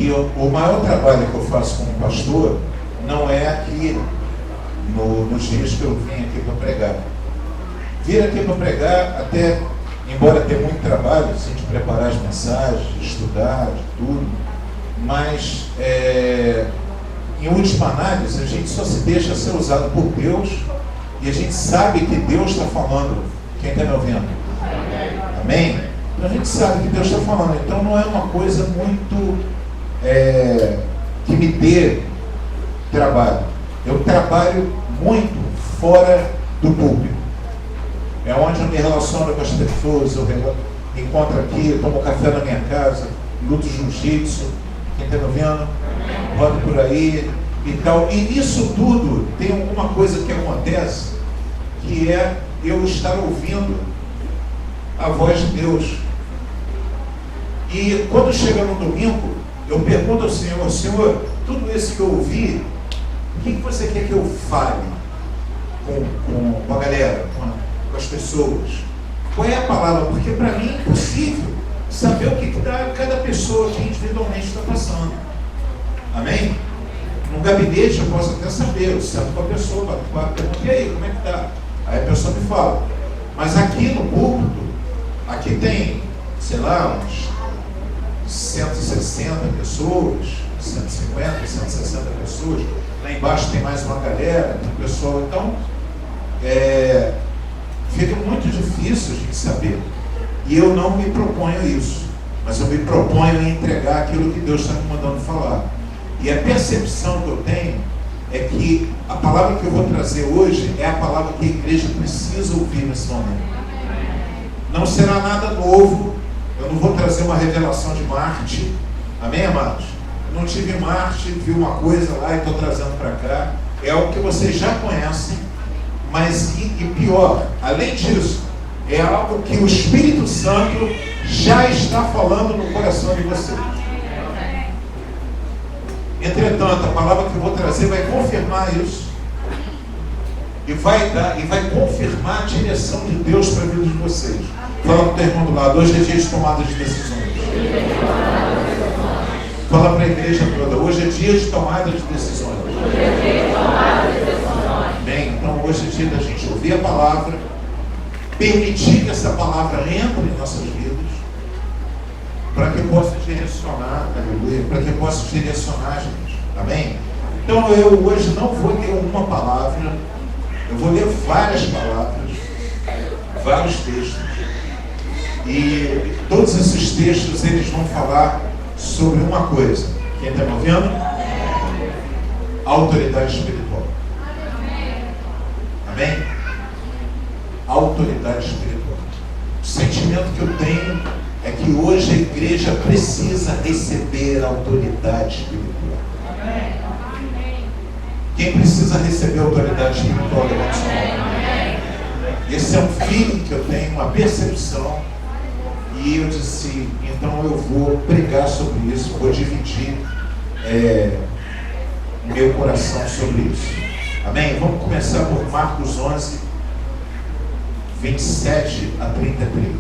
que o maior trabalho que eu faço como pastor não é aqui nos dias que eu vim aqui para pregar. Vir aqui para pregar, até embora tenha muito trabalho, assim, de preparar as mensagens, de estudar, de tudo, mas em última análise a gente só se deixa ser usado por Deus e a gente sabe que Deus está falando. Quem está me ouvindo? Amém? Então a gente sabe que Deus está falando. Então não é uma coisa muito que me dê trabalho. Eu trabalho muito fora do público. É onde eu me relaciono com as pessoas, eu me encontro aqui, eu tomo café na minha casa, luto jiu-jitsu, quem está me ouvindo? Rodo por aí e tal. E nisso tudo tem alguma coisa que acontece, que é eu estar ouvindo a voz de Deus. E quando chega no domingo, eu pergunto ao Senhor: Senhor, tudo isso que eu ouvi, o que você quer que eu fale com a galera, com as pessoas? Qual é a palavra? Porque para mim é impossível saber o que cada pessoa aqui individualmente está passando. Amém? No gabinete eu posso até saber, eu sento com a pessoa, pergunto: e aí, como é que está? Aí a pessoa me fala. Mas aqui no púlpito, aqui tem, sei lá, uns 160 pessoas, 150, 160 pessoas. Lá embaixo tem mais uma galera, tem pessoal. Então, fica muito difícil a gente saber. E eu não me proponho a isso, mas eu me proponho a entregar aquilo que Deus está me mandando falar. E a percepção que eu tenho é que a palavra que eu vou trazer hoje é a palavra que a igreja precisa ouvir nesse momento. Não será nada novo. Eu não vou trazer uma revelação de Marte. Amém, amados? Eu não tive Marte, vi uma coisa lá e estou trazendo para cá. É algo que vocês já conhecem, mas e pior, além disso, é algo que o Espírito Santo já está falando no coração de vocês. Entretanto, a palavra que eu vou trazer vai confirmar isso e vai confirmar a direção de Deus para a vida de vocês. Fala para o teu irmão do lado: hoje é dia de tomada de decisões. Fala para a igreja toda: hoje é dia de tomada de decisões. Bem, então hoje é dia da gente ouvir a palavra, permitir que essa palavra entre em nossas vidas, para que possa direcionar, aleluia, para que possa direcionar a gente. Amém? Então eu hoje não vou ler uma palavra, eu vou ler várias palavras, vários textos. E todos esses textos eles vão falar sobre uma coisa. Quem está me ouvindo? Autoridade espiritual. Amém? Autoridade espiritual. O sentimento que eu tenho é que hoje a igreja precisa receber a autoridade espiritual. Quem precisa receber a autoridade espiritual? Levante sua mão. Esse é um feeling que eu tenho, uma percepção. E eu disse: então eu vou pregar sobre isso, vou dividir meu coração sobre isso. Amém? Vamos começar por Marcos 11, 27 a 33.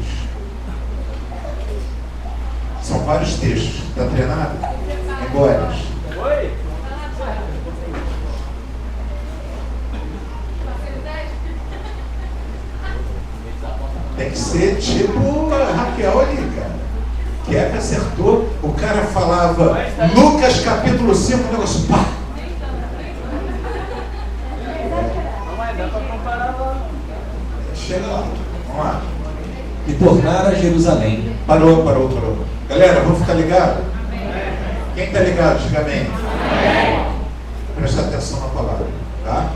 São vários textos. Está treinado? Embora. Oi? Tem que ser tipo a Raquel ali, cara. Que é que acertou. O cara falava Lucas capítulo 5, o negócio pá. Não é, dá para comparar lá. Chega lá. Vamos lá. E tornaram a Jerusalém. Parou. Galera, vamos ficar ligado? Quem está ligado, diga amém. Presta atenção na palavra, tá?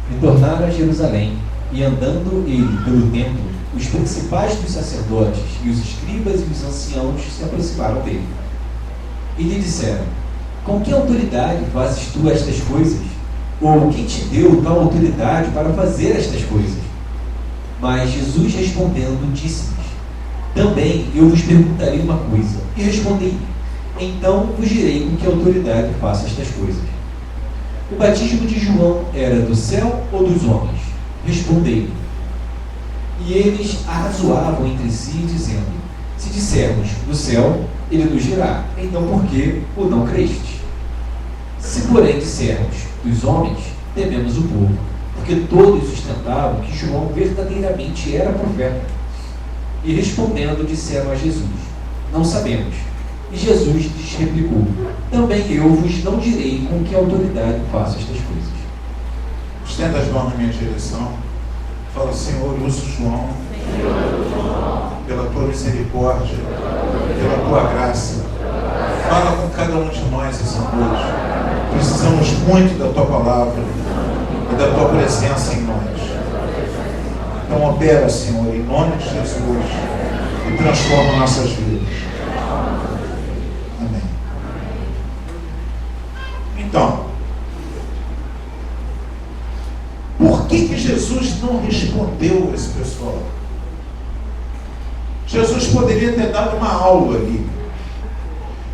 E tornaram a Jerusalém. E andando ele pelo templo, os principais dos sacerdotes e os escribas e os anciãos se aproximaram dele. E lhe disseram: com que autoridade fazes tu estas coisas? Ou quem te deu tal autoridade para fazer estas coisas? Mas Jesus respondendo disse-lhes: também eu vos perguntarei uma coisa, e respondei: então vos direi com que autoridade faço estas coisas. O batismo de João era do céu ou dos homens? Respondei-lhe. E eles arrazoavam entre si, dizendo: Se dissermos no céu, ele nos dirá: então por que o não creste? Se porém dissermos dos homens, tememos o povo, porque todos sustentavam que João verdadeiramente era profeta. E respondendo, disseram a Jesus: não sabemos. E Jesus lhes replicou: também eu vos não direi com que autoridade faço estas coisas. Estenda as mãos na minha direção. Fala: Senhor, usa João pela tua misericórdia, pela tua graça. Fala com cada um de nós essa noite. Precisamos muito da tua palavra e da tua presença em nós. Então opera, Senhor, em nome de Jesus, e transforma nossas vidas. Amém. Então, por que Jesus não respondeu a esse pessoal? Jesus poderia ter dado uma aula ali.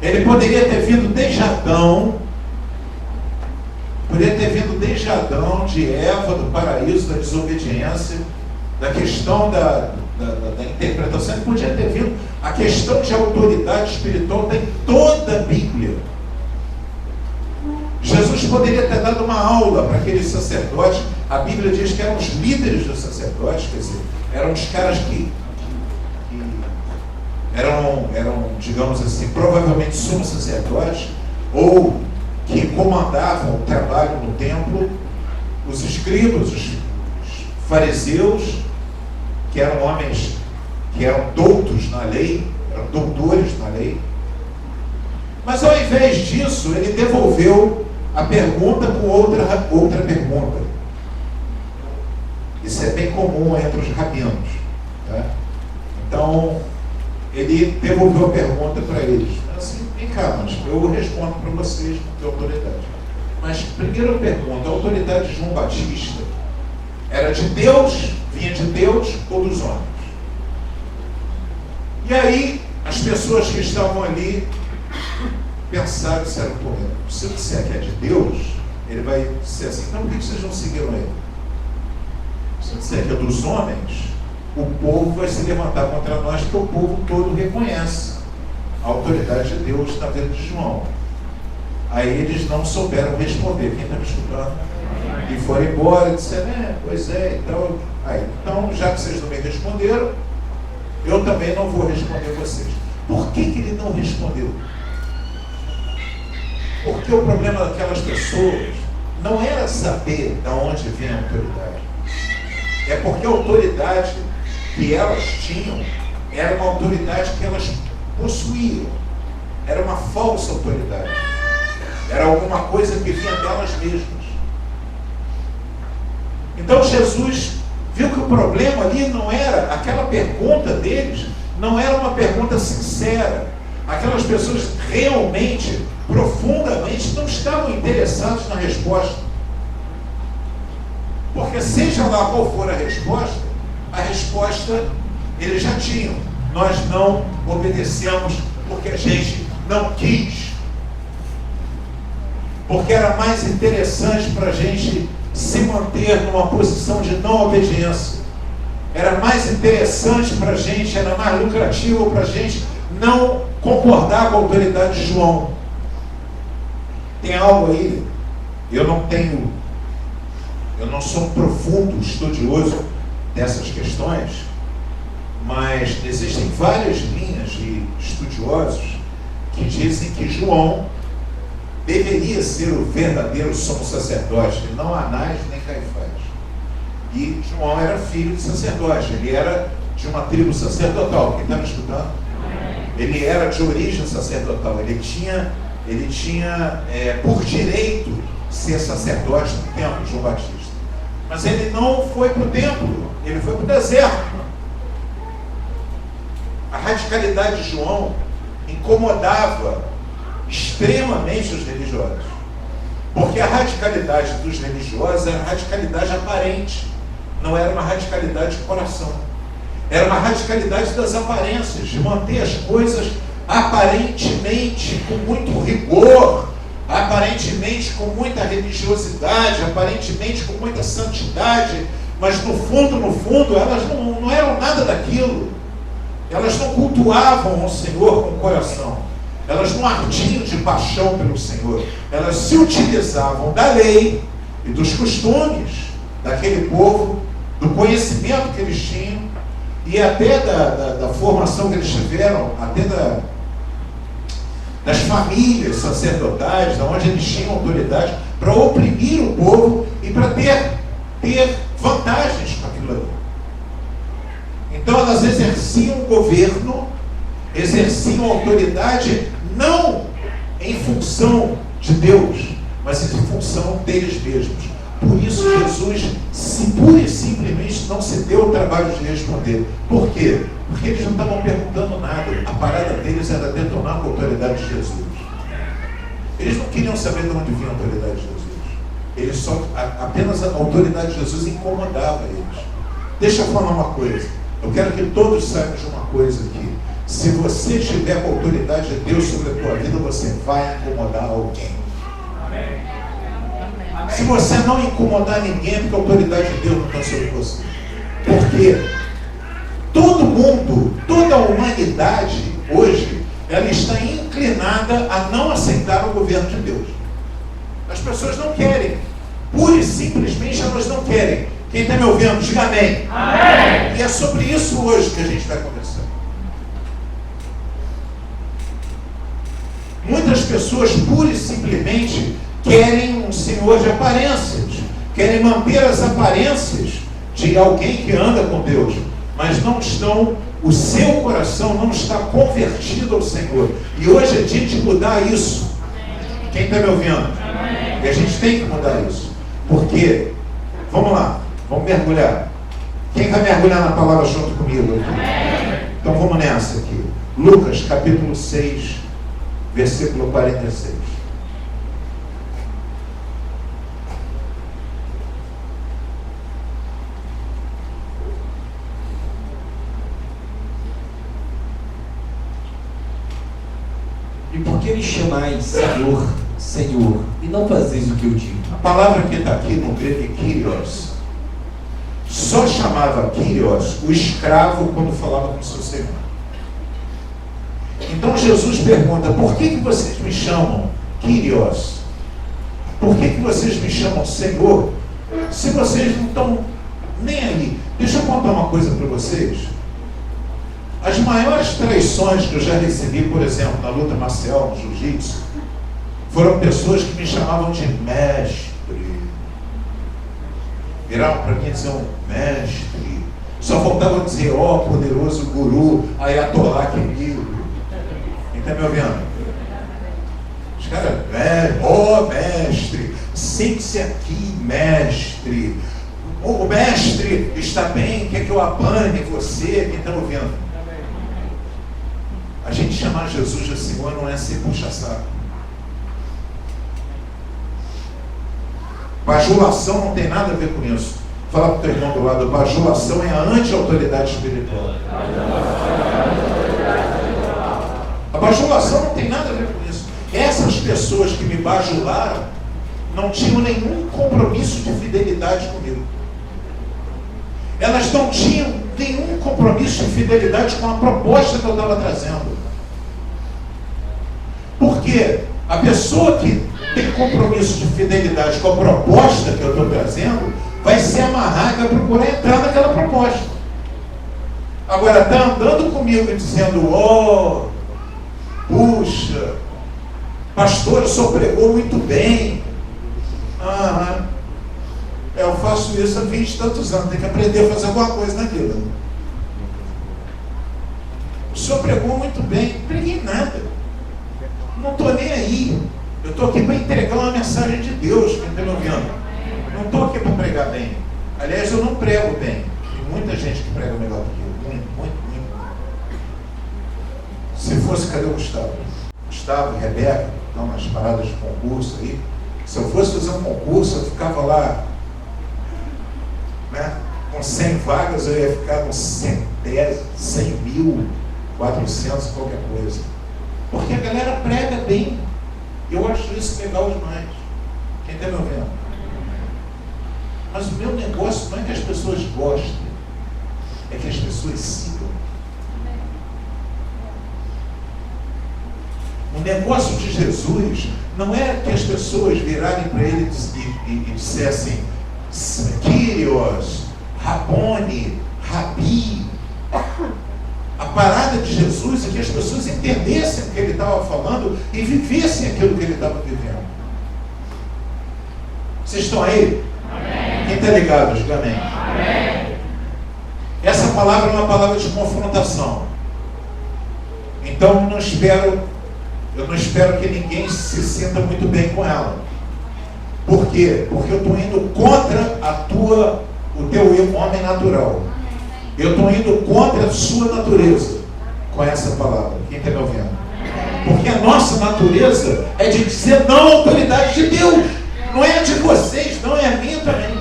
Ele poderia ter vindo desde Adão, de Eva, do paraíso, da desobediência, da questão da interpretação. Ele podia ter vindo. A questão de autoridade espiritual tem toda a Bíblia. Jesus poderia ter dado uma aula para aqueles sacerdotes. A Bíblia diz que eram os líderes dos sacerdotes, quer dizer, eram os caras que eram, digamos assim, provavelmente sumos sacerdotes, ou que comandavam o trabalho no templo, os escribas, os fariseus, que eram homens que eram doutos na lei, eram doutores na lei. Mas ao invés disso, ele devolveu a pergunta com outra pergunta. Isso é bem comum entre os rabinos. Tá? Então, ele devolveu a pergunta para eles. Assim, vem cá, mas eu respondo para vocês com que autoridade. Mas, primeira pergunta: a autoridade de João Batista era de Deus, vinha de Deus ou dos homens? E aí, as pessoas que estavam ali pensaram e disseram: pô, se eu disser que é de Deus, ele vai dizer assim: então por que vocês não seguiram ele? Se eu disser que é dos homens, o povo vai se levantar contra nós, porque o povo todo reconhece a autoridade de Deus na vida de João. Aí eles não souberam responder. Quem está me escutando? E foram embora e disseram: pois é, então. Então, já que vocês não me responderam, eu também não vou responder vocês. Por que ele não respondeu? Porque o problema daquelas pessoas não era saber de onde vinha a autoridade. É porque a autoridade que elas tinham era uma autoridade que elas possuíam. Era uma falsa autoridade. Era alguma coisa que vinha delas mesmas. Então Jesus viu que o problema ali não era, aquela pergunta deles não era uma pergunta sincera. Aquelas pessoas realmente, profundamente, não estavam interessadas na resposta. Porque seja lá qual for a resposta eles já tinham. Nós não obedecemos porque a gente não quis. Porque era mais interessante para a gente se manter numa posição de não obediência. Era mais interessante para a gente, era mais lucrativo para a gente não concordar com a autoridade de João. Tem algo aí, eu não sou um profundo estudioso dessas questões, mas existem várias linhas de estudiosos que dizem que João deveria ser o verdadeiro sumo sacerdote, não Anás nem Caifás. E João era filho de sacerdote, ele era de uma tribo sacerdotal. Quem está me escutando? Ele era de origem sacerdotal, ele tinha por direito ser sacerdote no templo, João Batista. Mas ele não foi para o templo, ele foi para o deserto. A radicalidade de João incomodava extremamente os religiosos. Porque a radicalidade dos religiosos era radicalidade aparente, não era uma radicalidade de coração. Era uma radicalidade das aparências, de manter as coisas aparentemente com muito rigor, aparentemente com muita religiosidade, aparentemente com muita santidade, mas no fundo, elas não eram nada daquilo. Elas não cultuavam ao Senhor com o coração. Elas não ardiam de paixão pelo Senhor. Elas se utilizavam da lei e dos costumes daquele povo, do conhecimento que eles tinham e até da formação que eles tiveram, até das famílias sacerdotais, onde eles tinham autoridade para oprimir o povo e para ter vantagens com aquilo ali. Então elas exerciam governo, exerciam autoridade não em função de Deus, mas em função deles mesmos. Por isso Jesus pura e simplesmente não se deu o trabalho de responder. Por quê? Porque eles não estavam perguntando nada. A parada deles era detonar com a autoridade de Jesus. Eles não queriam saber de onde vinha a autoridade de Jesus. Apenas a autoridade de Jesus incomodava eles. Deixa eu falar uma coisa. Eu quero que todos saibam de uma coisa aqui. Se você tiver com a autoridade de Deus sobre a tua vida, você vai incomodar alguém. Amém. Se você não incomodar ninguém, é porque a autoridade de Deus não está sobre você. Porque todo mundo, toda a humanidade, hoje, ela está inclinada a não aceitar o governo de Deus. As pessoas não querem. Pura e simplesmente elas não querem. Quem está me ouvindo, diga amém. Amém. E é sobre isso hoje que a gente vai conversar. Muitas pessoas, pura e simplesmente, querem um senhor de aparências, querem manter as aparências de alguém que anda com Deus, mas não estão, o seu coração não está convertido ao Senhor. E hoje é dia de mudar isso. Quem está me ouvindo? E a gente tem que mudar isso. Porque, vamos lá, vamos mergulhar. Quem vai mergulhar na palavra junto comigo aqui? Então vamos nessa aqui. Lucas capítulo 6, versículo 46. E por que me chamais Senhor, Senhor, e não fazeis o que eu digo? A palavra que está aqui no grego é Kyrios. Só chamava Kyrios o escravo quando falava com seu senhor. Então Jesus pergunta: por que vocês me chamam Kyrios? Por que vocês me chamam Senhor? Se vocês não estão nem aí. Deixa eu contar uma coisa para vocês. As maiores traições que eu já recebi, por exemplo, na luta marcial, no jiu-jitsu, foram pessoas que me chamavam de mestre. Viravam para mim e diziam: mestre. Só faltava dizer: ó, poderoso guru, ayatollah querido. Quem está me ouvindo? Os caras: ó, mestre, sente-se aqui, mestre. O mestre está bem, quer que eu abane você? Quem está ouvindo? A gente chamar Jesus de Senhor não é ser puxa-saco. Bajulação não tem nada a ver com isso. Fala para o teu irmão do lado: bajulação é a anti-autoridade espiritual. A bajulação não tem nada a ver com isso. Essas pessoas que me bajularam não tinham nenhum compromisso de fidelidade comigo. Elas não tinham nenhum compromisso de fidelidade com a proposta que eu estava trazendo. Porque a pessoa que tem compromisso de fidelidade com a proposta que eu estou trazendo vai se amarrar e vai procurar entrar naquela proposta. Agora, está andando comigo e dizendo: ó, puxa, pastor, o senhor pregou muito bem. Eu faço isso há 20 e tantos anos, tem que aprender a fazer alguma coisa na vida. O senhor pregou muito bem. Não preguei nada. Não estou nem aí. Eu estou aqui para entregar uma mensagem de Deus, quem está me ouvindo. Não estou aqui para pregar bem. Aliás, eu não prego bem. Tem muita gente que prega melhor do que eu. Muito, muito, muito. Se fosse, cadê o Gustavo? Gustavo e Rebeca estão nas paradas de concurso aí. Se eu fosse fazer um concurso, eu ficava lá, né, com 100 vagas, eu ia ficar com 100.400 qualquer coisa. Porque a galera prega bem. Eu acho isso legal demais. Quem está me ouvindo? Mas o meu negócio não é que as pessoas gostem, é que as pessoas sigam. O negócio de Jesus não é que as pessoas virarem para ele e dissessem Kyrios, Rabone, Rabi. A parada de Jesus é que as pessoas entendessem o que ele estava falando e vivessem aquilo que ele estava vivendo. Vocês estão aí? Amém. Quem está ligado? Diga amém. Amém. Essa palavra é uma palavra de confrontação. Então eu não espero que ninguém se sinta muito bem com ela. Por quê? Porque eu estou indo contra o teu homem natural. Eu estou indo contra a sua natureza com essa palavra. Quem está me ouvindo? Porque a nossa natureza é de dizer não à autoridade de Deus. Não é a de vocês, não é a minha também.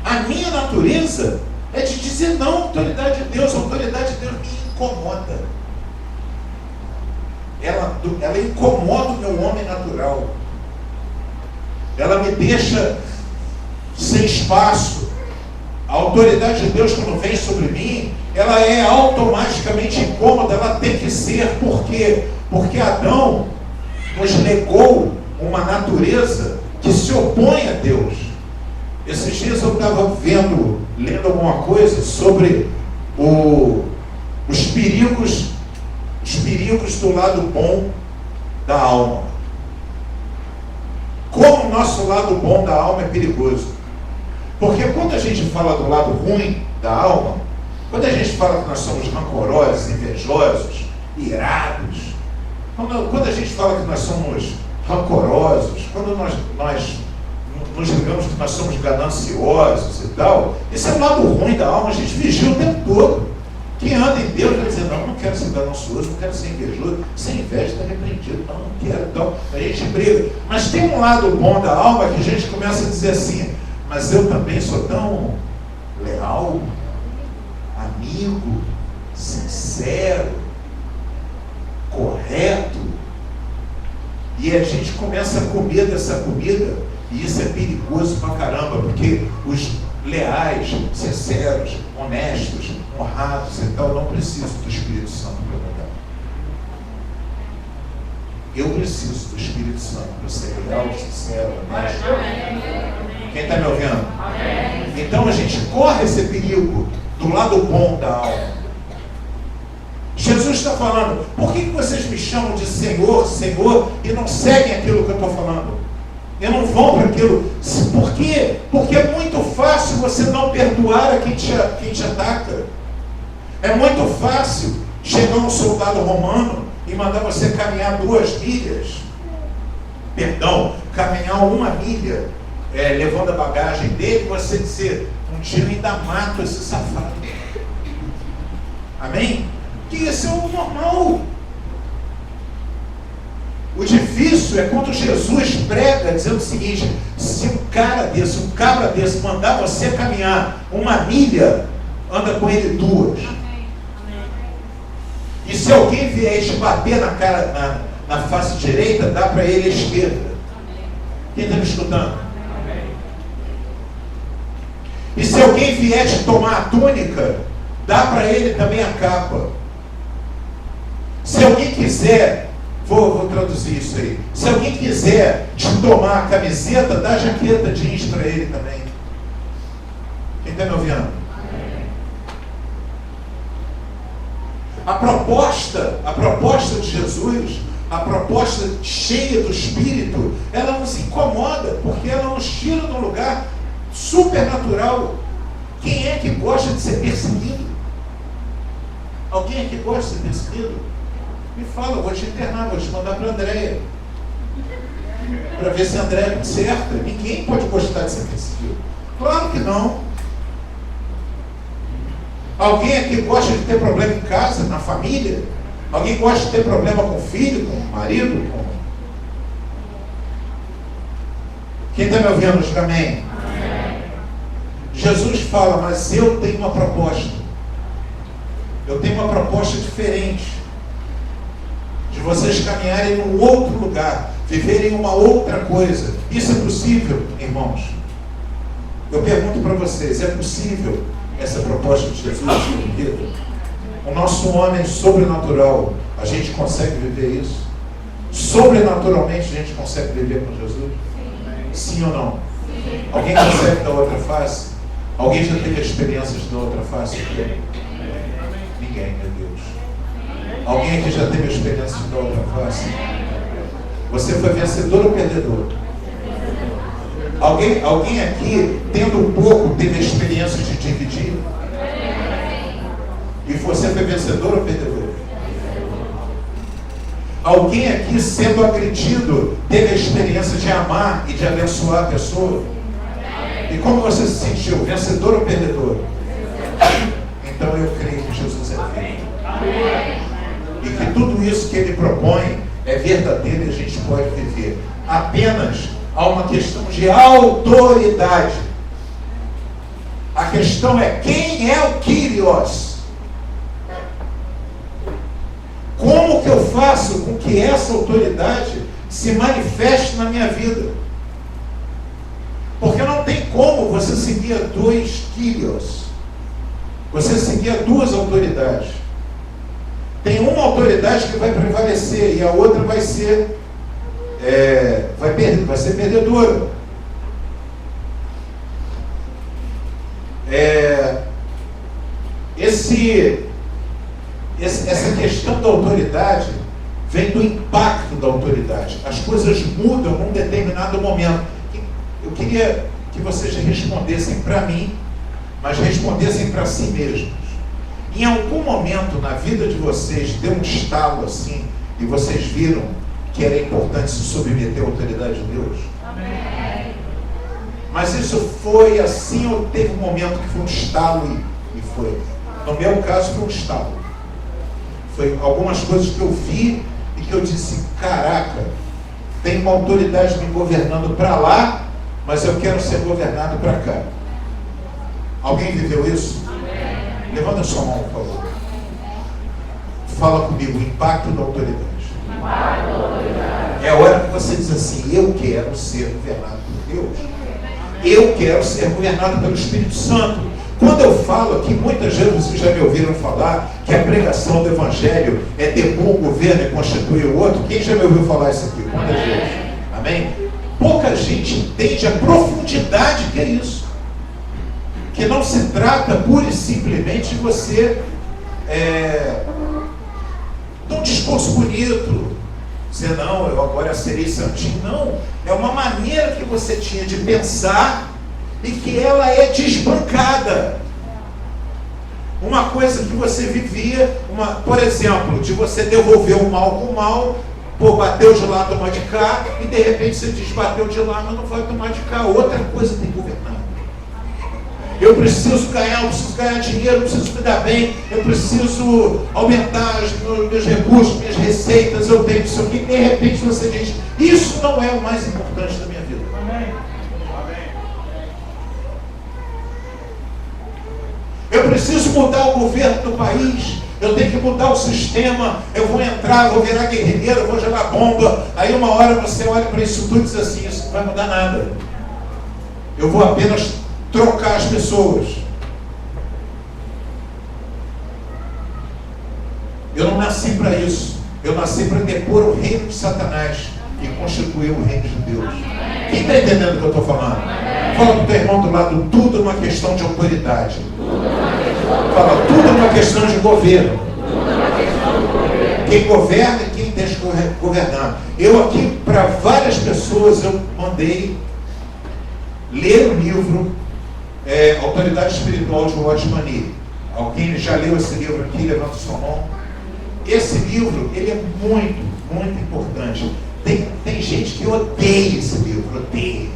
A minha natureza é de dizer não à autoridade de Deus. A autoridade de Deus me incomoda. Ela incomoda o meu homem natural. Ela me deixa sem espaço. A autoridade de Deus, quando vem sobre mim, ela é automaticamente incômoda. Ela tem que ser. Por quê? Porque Adão nos legou uma natureza que se opõe a Deus. Esses dias eu estava lendo alguma coisa sobre os perigos do lado bom da alma. Como o nosso lado bom da alma é perigoso. Porque quando a gente fala do lado ruim da alma, quando a gente fala que nós somos rancorosos, invejosos, irados, quando a gente fala que nós somos rancorosos, quando nós nos digamos que nós somos gananciosos e tal, esse é o lado ruim da alma. A gente vigia o tempo todo. Quem anda em Deus vai dizer, não quero ser ganancioso, não quero ser invejoso, sem inveja está repreendido, não quero, então a gente briga. Mas tem um lado bom da alma que a gente começa a dizer assim, mas eu também sou tão leal, amigo, sincero, correto. E a gente começa a comer dessa comida, e isso é perigoso pra caramba, porque os leais, sinceros, honestos, honrados e tal, não precisam do Espírito Santo para mudar. Eu preciso do Espírito Santo para ser leal, sincero, honesto. Quem está me ouvindo? Amém. Então a gente corre esse perigo do lado bom da alma. Jesus está falando, por que vocês me chamam de Senhor, Senhor, e não seguem aquilo que eu estou falando? E não vão para aquilo. Por quê? Porque é muito fácil você não perdoar a quem te ataca. É muito fácil chegar um soldado romano e mandar você caminhar 2 milhas. Perdão, caminhar 1 milha, levando a bagagem dele, e você dizer, um dia eu ainda mato esse safado. Amém? Que isso é o normal. O difícil é quando Jesus prega dizendo o seguinte, se um cabra desse mandar você caminhar 1 milha, anda com ele 2. E se alguém vier te bater na cara, na face direita, dá para ele a esquerda. Quem está me escutando? E se alguém vier te tomar a túnica, dá para ele também a capa. Se alguém quiser, vou traduzir isso aí. Se alguém quiser te tomar a camiseta, dá a jaqueta jeans para ele também. Quem está me ouvindo? A proposta de Jesus, a proposta cheia do Espírito, ela nos incomoda, porque ela nos tira de um lugar supernatural. Quem é que gosta de ser perseguido? Alguém aqui gosta de ser perseguido? Me fala, eu vou te internar, vou te mandar para a Andréia, para ver se a Andréia conserta. Ninguém pode gostar de ser perseguido. Claro que não. Alguém aqui gosta de ter problema em casa, na família? Alguém gosta de ter problema com o filho, com o marido? Quem está me ouvindo, diga amém. Jesus fala, mas eu tenho uma proposta. Eu tenho uma proposta diferente. De vocês caminharem num outro lugar, viverem uma outra coisa. Isso é possível, irmãos? Eu pergunto para vocês, é possível essa proposta de Jesus? O nosso homem sobrenatural, A gente consegue viver isso? Sobrenaturalmente a gente consegue viver com Jesus? Sim ou não? Alguém consegue da outra face? Alguém já teve experiências da outra face? Ninguém, meu Deus. Alguém aqui já teve experiências da outra face? Você foi vencedor ou perdedor? Alguém aqui, tendo um pouco, teve a experiência de dividir? E você foi vencedor ou perdedor? Alguém aqui, sendo agredido, teve a experiência de amar e de abençoar a pessoa? E como você se sentiu? Vencedor ou perdedor? Então eu creio que Jesus é vivo. E que tudo isso que Ele propõe é verdadeiro e a gente pode viver. Apenas há uma questão de autoridade. A questão é: quem é o Kyrios? Como que eu faço com que essa autoridade se manifeste na minha vida? Porque não tem como você seguir dois Kyrios. Você seguir duas autoridades. Tem uma autoridade que vai prevalecer e a outra vai ser vai ser perdedora. Essa questão da autoridade vem do impacto da autoridade. As coisas mudam num determinado momento. Eu queria que vocês respondessem para mim, mas respondessem para si mesmos. Em algum momento na vida de vocês deu um estalo assim e vocês viram que era importante se submeter à autoridade de Deus? Amém. Mas isso foi assim ou teve um momento que foi um estalo e foi? No meu caso foi um estalo. Foi algumas coisas que eu vi e que eu disse: caraca, tem uma autoridade me governando para lá, mas eu quero ser governado para cá. Alguém viveu isso? Amém. Levanta a sua mão, por favor. Fala comigo: o impacto da autoridade. É a hora que você diz assim: eu quero ser governado por Deus. Eu quero ser governado pelo Espírito Santo. Quando eu falo aqui, muitas vezes vocês já me ouviram falar que a pregação do Evangelho é ter um governo e constituir o outro. Quem já me ouviu falar isso aqui? Quantas vezes? Amém? Pouca gente entende a profundidade que é isso. Que não se trata pura e simplesmente de você de um discurso bonito, dizer: não, eu agora serei santinho. Não, é uma maneira que você tinha de pensar e que ela é desbancada. Uma coisa que você vivia, por exemplo, de você devolver o mal com o mal. Pô, bateu de lá, toma de cá, e de repente você diz: bateu de lá, mas não vai tomar de cá. Outra coisa tem que governar. Eu preciso ganhar dinheiro, eu preciso me dar bem, eu preciso aumentar os meus recursos, minhas receitas, eu tenho isso aqui. De repente você diz: isso não é o mais importante da minha vida. Amém. Eu preciso mudar o governo do país, eu tenho que mudar o sistema, eu vou entrar, vou virar guerrilheiro, vou jogar bomba. Aí uma hora você olha para isso tudo e diz assim: isso não vai mudar nada. Eu vou apenas trocar as pessoas. Eu não nasci para isso. Eu nasci para depor o reino de Satanás e constituir o reino de Deus. Quem está entendendo o que eu estou falando? Fala para o teu irmão do lado: tudo é uma questão de autoridade. Fala: tudo é uma questão de governo. Quem governa e quem deixa governar. Eu aqui, para várias pessoas, eu mandei ler o livro Autoridade Espiritual de Watchman Nee. Alguém já leu esse livro aqui? Levanta sua mão. Esse livro, ele é muito, muito importante. Tem gente que odeia esse livro, odeia.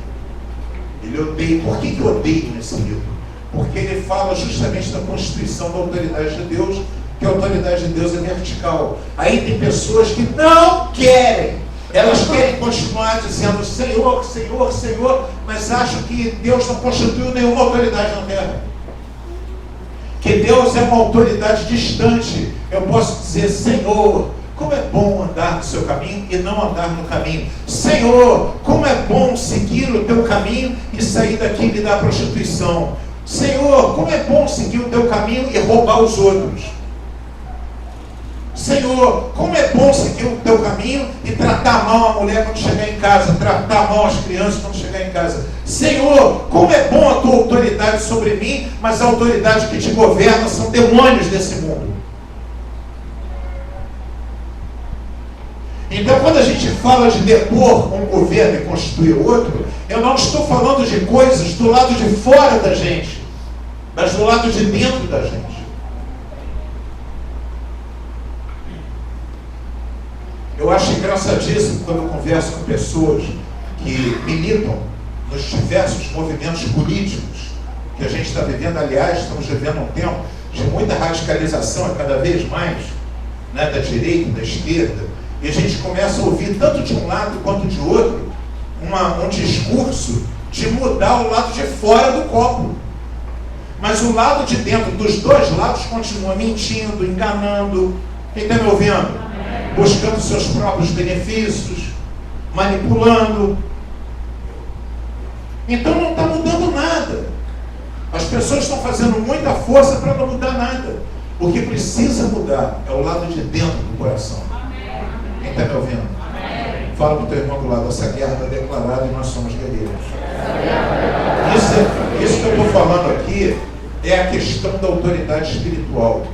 Ele odeia. Por que eu odeio esse livro? Porque ele fala justamente da constituição da autoridade de Deus, que a autoridade de Deus é vertical. Aí tem pessoas que não querem. Elas querem continuar dizendo: Senhor, Senhor, Senhor, mas acham que Deus não constituiu nenhuma autoridade na terra. Que Deus é uma autoridade distante. Eu posso dizer: Senhor, como é bom andar no seu caminho e não andar no caminho. Senhor, como é bom seguir o teu caminho e sair daqui e me dar prostituição. Senhor, como é bom seguir o teu caminho e roubar os outros. Senhor, como é bom seguir o teu caminho e tratar mal a mulher quando chegar em casa, tratar mal as crianças quando chegar em casa. Senhor, como é bom a tua autoridade sobre mim, mas a autoridade que te governa são demônios desse mundo. Então, quando a gente fala de depor um governo e constituir outro, eu não estou falando de coisas do lado de fora da gente, mas do lado de dentro da gente. Eu acho engraçadíssimo quando eu converso com pessoas que militam nos diversos movimentos políticos que a gente está vivendo. Aliás, estamos vivendo um tempo de muita radicalização, cada vez mais, né, da direita, da esquerda, e a gente começa a ouvir tanto de um lado quanto de outro um discurso de mudar o lado de fora do copo. Mas o lado de dentro, dos dois lados, continua mentindo, enganando. Quem está me ouvindo? Buscando seus próprios benefícios, manipulando. Então não está mudando nada. As pessoas estão fazendo muita força para não mudar nada. O que precisa mudar é o lado de dentro do coração. Quem está me ouvindo? Fala para o teu irmão do lado, essa guerra está declarada e nós somos guerreiros. Isso que eu estou falando aqui é a questão da autoridade espiritual.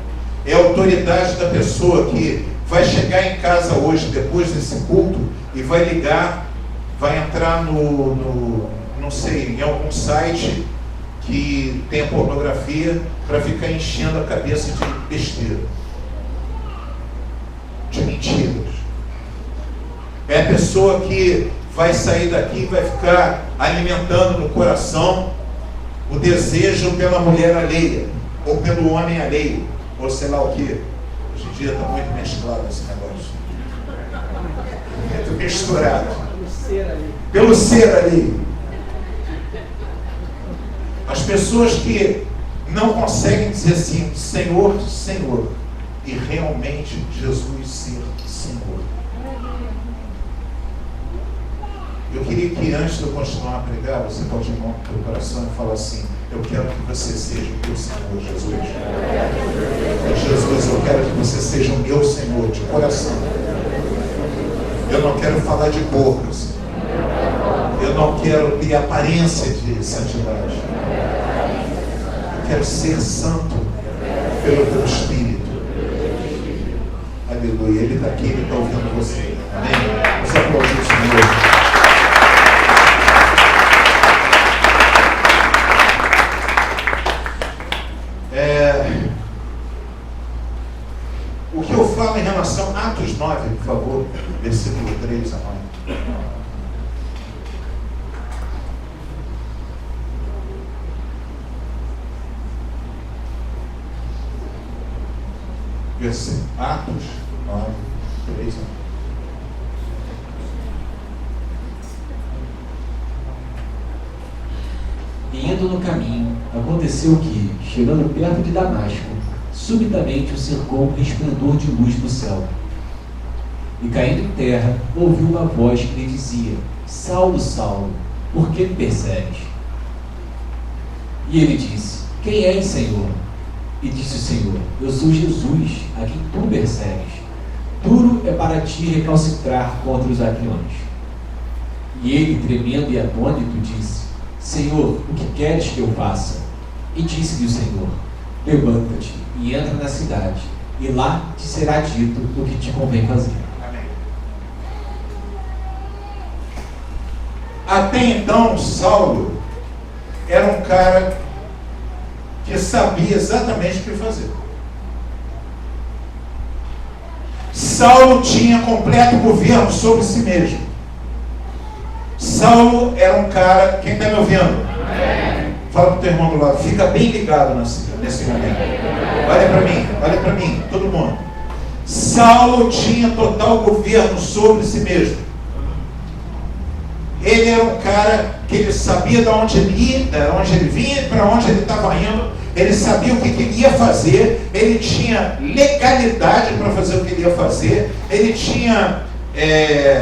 É a autoridade da pessoa que vai chegar em casa hoje, depois desse culto, e vai ligar, vai entrar não sei, em algum site que tem pornografia, para ficar enchendo a cabeça de besteira, de mentiras. É a pessoa que vai sair daqui e vai ficar alimentando no coração o desejo pela mulher alheia, ou pelo homem alheio, ou sei lá o que. Hoje em dia está muito mesclado esse negócio. Muito misturado. Pelo ser alheio. As pessoas que não conseguem dizer assim, Senhor, Senhor, e realmente Jesus ser Senhor. Eu queria que antes de eu continuar a pregar, você pode ir no teu coração e falar assim, eu quero que você seja o meu Senhor, Jesus. Jesus, eu quero que você seja o meu Senhor, de coração. Eu não quero falar de boca, Senhor. Eu não quero ter aparência de santidade. Eu quero ser santo pelo teu Espírito. Aleluia. Ele está aqui, ele está ouvindo você. Amém? Vamos aplaudir o Senhor. O que eu falo em relação a Atos 9, por favor, versículo 3, amado. Atos 9, 3, amado. E indo no caminho, aconteceu que, chegando perto de Damasco, subitamente o cercou um resplendor de luz do céu. E caindo em terra, ouviu uma voz que lhe dizia, Saulo, Saulo, por que me persegues? E ele disse, quem és, Senhor? E disse o Senhor, eu sou Jesus, a quem tu persegues. Duro é para ti recalcitrar contra os aguilhões. E ele, tremendo e atônito, disse, Senhor, o que queres que eu faça? E disse-lhe o Senhor, levanta-te e entra na cidade, e lá te será dito o que te convém fazer. Amém. Até então, Saulo era um cara que sabia exatamente o que fazer. Saulo tinha completo governo sobre si mesmo. Saulo era um cara, quem está me ouvindo? Amém. Fala para o teu irmão do lado, fica bem ligado nesse momento. Olha para mim, todo mundo. Saulo tinha total governo sobre si mesmo. Ele era um cara que ele sabia de onde ele ia, de onde ele vinha, para onde ele estava indo. Ele sabia o que ele ia fazer. Ele tinha legalidade para fazer o que ele ia fazer. Ele tinha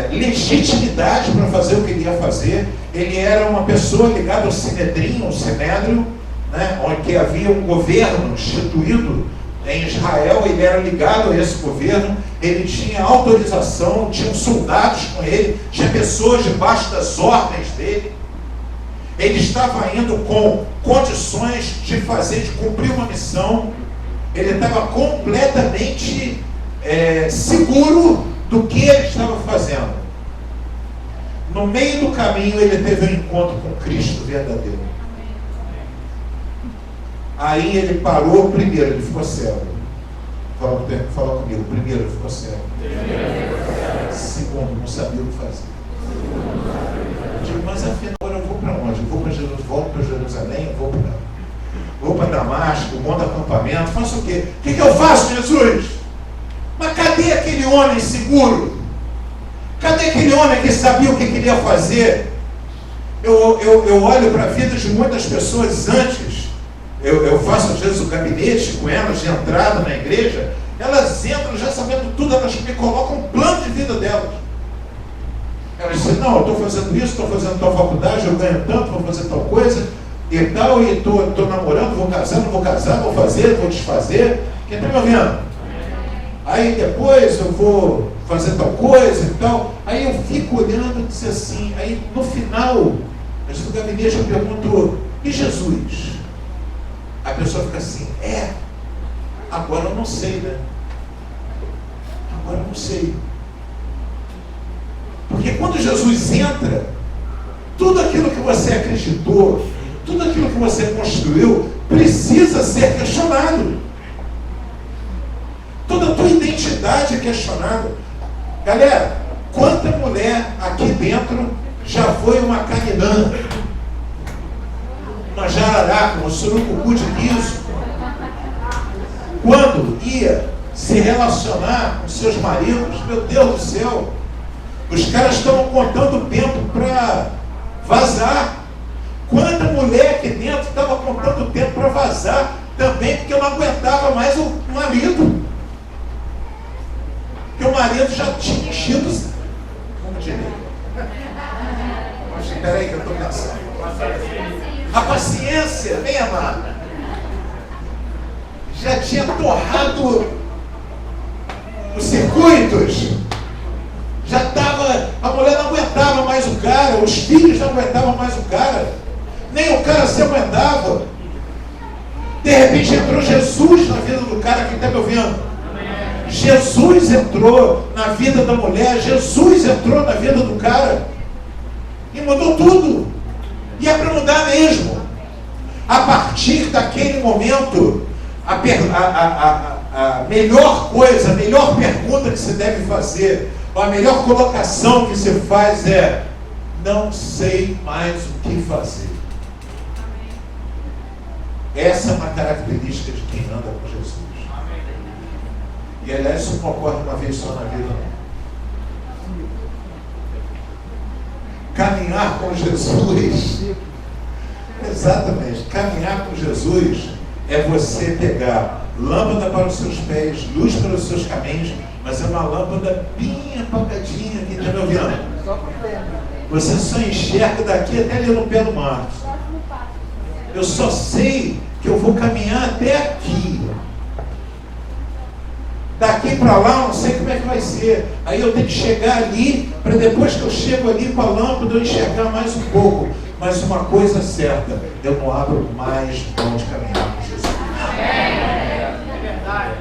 legitimidade para fazer o que ele ia fazer. Ele era uma pessoa ligada ao Sinédrio, né, onde havia um governo instituído Em Israel ele era ligado a esse governo, ele tinha autorização, tinha soldados com ele, tinha pessoas debaixo das ordens dele. Ele estava indo com condições de cumprir uma missão. Ele estava completamente seguro do que ele estava fazendo. No meio do caminho ele teve um encontro com Cristo verdadeiro. Aí ele parou. Primeiro ele ficou cego. Fala comigo. Primeiro ele ficou cego. Segundo, não sabia o que fazer. Eu digo, mas afinal eu vou para onde? Eu vou para Jesus, volto para Jerusalém, vou para Damasco, monto acampamento, faço o quê? O que eu faço, Jesus? Mas cadê aquele homem seguro? Cadê aquele homem que sabia o que queria fazer? Eu olho para a vida de muitas pessoas antes. Eu faço às vezes o gabinete com elas de entrada na igreja. Elas entram já sabendo tudo, elas me colocam um plano de vida delas. Elas dizem, não, eu estou fazendo isso, estou fazendo tal faculdade, eu ganho tanto, vou fazer tal coisa e tal, e estou namorando, vou casar, não vou casar, vou fazer, vou desfazer. Quem está me ouvindo? Aí depois eu vou fazer tal coisa e tal. Aí eu fico olhando e disse assim, aí no final, do gabinete eu pergunto, e Jesus? A pessoa fica assim, agora eu não sei, né? Agora eu não sei. Porque quando Jesus entra, tudo aquilo que você acreditou, tudo aquilo que você construiu, precisa ser questionado. Toda a tua identidade é questionada. Galera, quanta mulher aqui dentro já foi uma caninã, uma jararaca, um surucucu de guiso, quando ia se relacionar com seus maridos? Meu Deus do céu, os caras estavam contando o tempo para vazar. Quanta mulher aqui dentro estava contando o tempo para vazar também, porque eu não aguentava mais o marido. Porque o marido já tinha enchido. Como diria? Espera aí que eu estou pensando. A paciência, bem amada, já tinha torrado os circuitos. Já estava, a mulher não aguentava mais o cara, os filhos não aguentavam mais o cara, nem o cara se aguentava. De repente entrou Jesus na vida do cara. Quem está me ouvindo? Jesus entrou na vida da mulher, Jesus entrou na vida do cara e mudou tudo. E é para mudar mesmo. A partir daquele momento, a melhor coisa, a melhor pergunta que se deve fazer, a melhor colocação que se faz é: não sei mais o que fazer. Essa é uma característica de quem anda com Jesus. E aliás, isso não ocorre uma vez só na vida, não. Caminhar com Jesus, exatamente, caminhar com Jesus é você pegar lâmpada para os seus pés, luz para os seus caminhos, mas é uma lâmpada bem apagadinha, quem está me ouvindo? Você só enxerga daqui até ali no pé do mato. Eu só sei que eu vou caminhar até aqui. Daqui para lá, eu não sei como é que vai ser. Aí eu tenho que chegar ali, para depois que eu chego ali com a lâmpada, eu enxergar mais um pouco. Mas uma coisa certa, eu não abro mais mão de caminhar com Jesus. É verdade.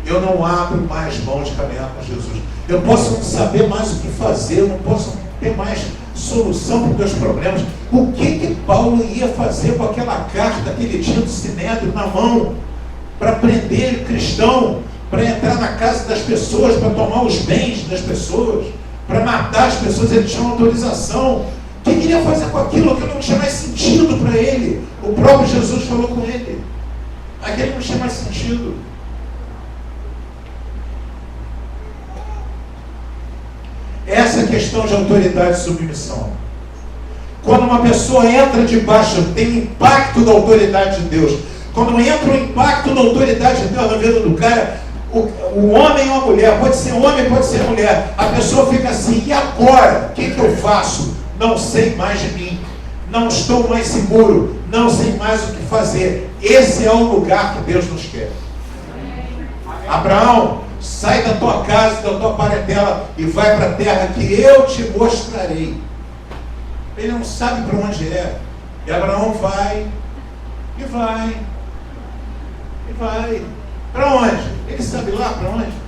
Eu não abro mais mão de caminhar com Jesus. Eu posso não saber mais o que fazer, eu não posso ter mais solução para os meus problemas. O que Paulo ia fazer com aquela carta que ele tinha do Sinédrio na mão para prender cristão, para entrar na casa das pessoas, para tomar os bens das pessoas, para matar as pessoas? Ele tinha uma autorização. O que ele ia fazer com aquilo? Aquilo não tinha mais sentido para ele. O próprio Jesus falou com ele. Aquilo não tinha mais sentido. Essa é a questão de autoridade e submissão. Quando uma pessoa entra debaixo, tem o impacto da autoridade de Deus. Quando entra o impacto da autoridade de Deus na vida do cara, o homem ou a mulher, pode ser homem, pode ser mulher, a pessoa fica assim: e agora? O que eu faço? Não sei mais de mim. Não estou mais seguro. Não sei mais o que fazer. Esse é o lugar que Deus nos quer. Abraão, sai da tua casa, da tua parentela e vai para a terra que eu te mostrarei. Ele não sabe para onde é. E Abraão vai, e vai, e vai. Para onde? Ele sabe lá para onde?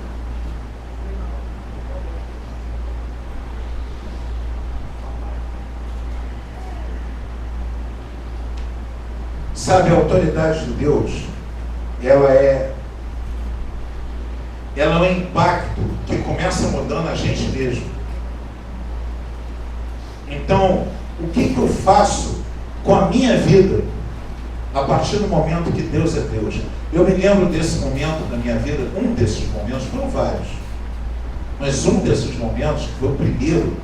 Sabe, a autoridade de Deus, ela é um impacto que começa mudando a gente mesmo. Então, o que eu faço com a minha vida a partir do momento que Deus é Deus? Eu me lembro desse momento da minha vida, um desses momentos, foram vários, mas um desses momentos, que foi o primeiro,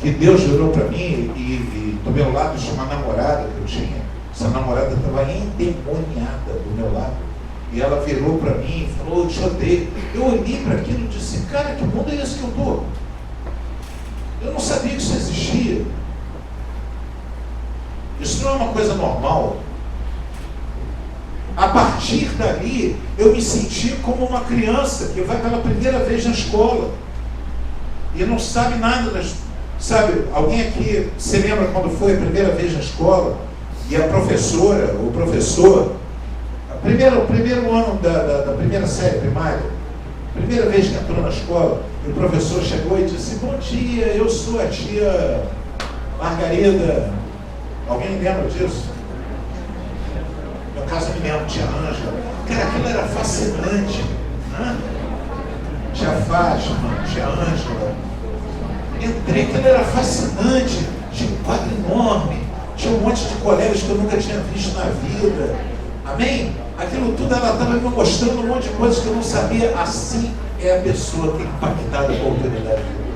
que Deus virou para mim e do meu lado tinha uma namorada que eu tinha. Essa namorada estava endemoniada do meu lado. E ela virou para mim e falou: eu te odeio. Eu olhei para aquilo e disse: cara, que mundo é esse que eu estou? Eu não sabia que isso existia. Isso não é uma coisa normal. A partir dali, eu me senti como uma criança que vai pela primeira vez na escola e não sabe nada das... Sabe, alguém aqui se lembra quando foi a primeira vez na escola e a professora, o professor, o primeiro ano da primeira série primária, primeira vez que entrou na escola, e o professor chegou e disse: bom dia, eu sou a tia Margarida. Alguém lembra disso? No caso, eu me lembro, tia Ângela. Cara, aquilo era fascinante, né? Tia Fátima, tia Ângela. Entrei, aquilo era fascinante. Tinha um quadro enorme, tinha um monte de colegas que eu nunca tinha visto na vida. Amém? Aquilo tudo, ela estava me mostrando um monte de coisas que eu não sabia. Assim é a pessoa que é impactada com a autoridade de Deus.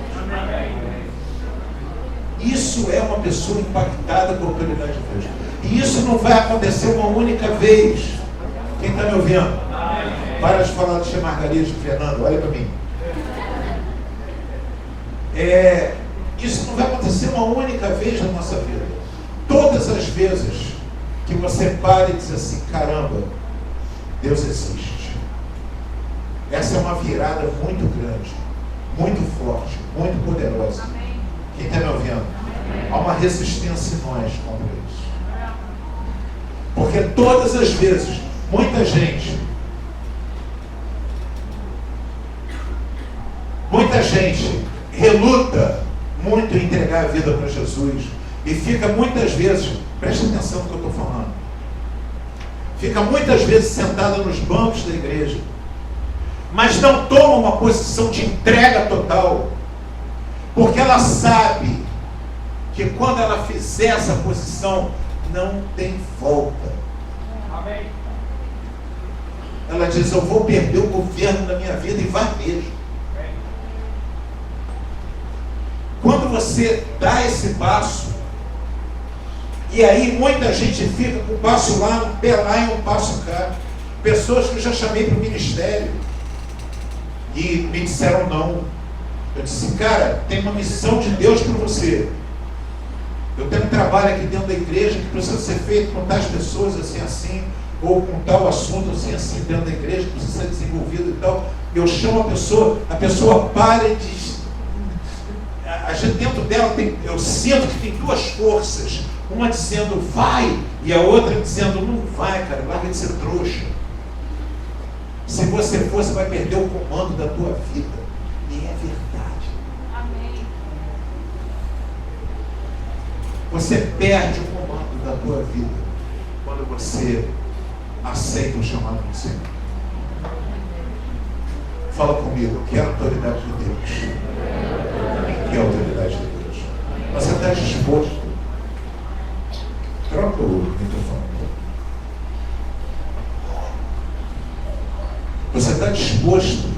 Isso é uma pessoa impactada com a autoridade de Deus. E isso não vai acontecer uma única vez. Quem está me ouvindo? Para de falar de tia Margarida e Fernando, olha para mim. Isso não vai acontecer uma única vez na nossa vida. Todas as vezes que você para e diz assim: caramba, Deus existe. Essa é uma virada muito grande, muito forte, muito poderosa. Quem está me ouvindo? Há uma resistência em nós contra isso. Porque todas as vezes, muita gente reluta muito em entregar a vida para Jesus e fica muitas vezes, preste atenção no que eu estou falando, fica muitas vezes sentada nos bancos da igreja, mas não toma uma posição de entrega total, porque ela sabe que quando ela fizer essa posição, não tem volta. Amém. Ela diz: eu vou perder o governo da minha vida, e vai mesmo. Quando você dá esse passo, e aí muita gente fica com um passo lá, um pé lá e um passo cá. Pessoas que eu já chamei para o ministério e me disseram não. Eu disse: cara, tem uma missão de Deus para você. Eu tenho um trabalho aqui dentro da igreja que precisa ser feito com tais pessoas assim, assim, ou com tal assunto assim, assim, dentro da igreja, que precisa ser desenvolvido e tal. Eu chamo a pessoa para e diz... A gente dentro dela eu sinto que tem duas forças, uma dizendo vai, e a outra dizendo não vai, cara, larga de ser trouxa. Se você for, você vai perder o comando da tua vida. E é verdade. Amém. Você perde o comando da tua vida quando você aceita o chamado do Senhor. Fala comigo: eu quero a autoridade de Deus. Que é a autoridade de Deus. Você está disposto? Troca o microfone. Você está disposto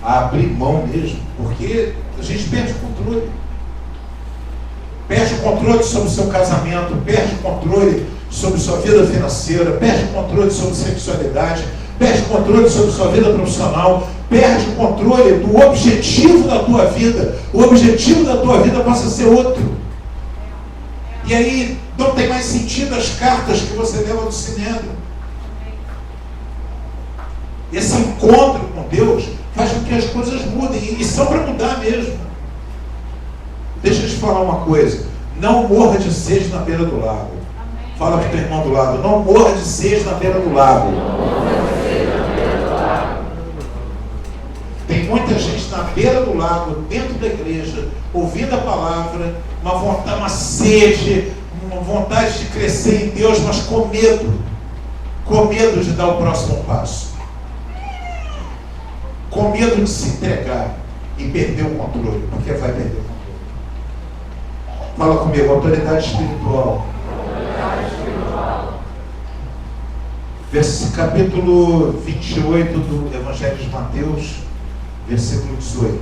a abrir mão mesmo? Porque a gente perde o controle. Perde o controle sobre o seu casamento, perde o controle sobre sua vida financeira, perde o controle sobre sexualidade, perde o controle sobre sua vida profissional, perde o controle do objetivo da tua vida. O objetivo da tua vida passa a ser outro. E aí Não tem mais sentido as cartas que você leva do Sinédrio. Esse encontro com Deus faz com que as coisas mudem, e são para mudar mesmo. Deixa eu te falar uma coisa: não morra de sede na beira do lago. Fala para o teu irmão do lado: não morra de sede na beira do lago. Tem muita gente na beira do lago, dentro da igreja, ouvindo a palavra, uma vontade, uma sede, uma vontade de crescer em Deus, mas com medo de dar o próximo passo, com medo de se entregar e perder o controle, porque vai perder o controle. Fala comigo: autoridade espiritual. Capítulo 28 do Evangelho de Mateus, versículo 18.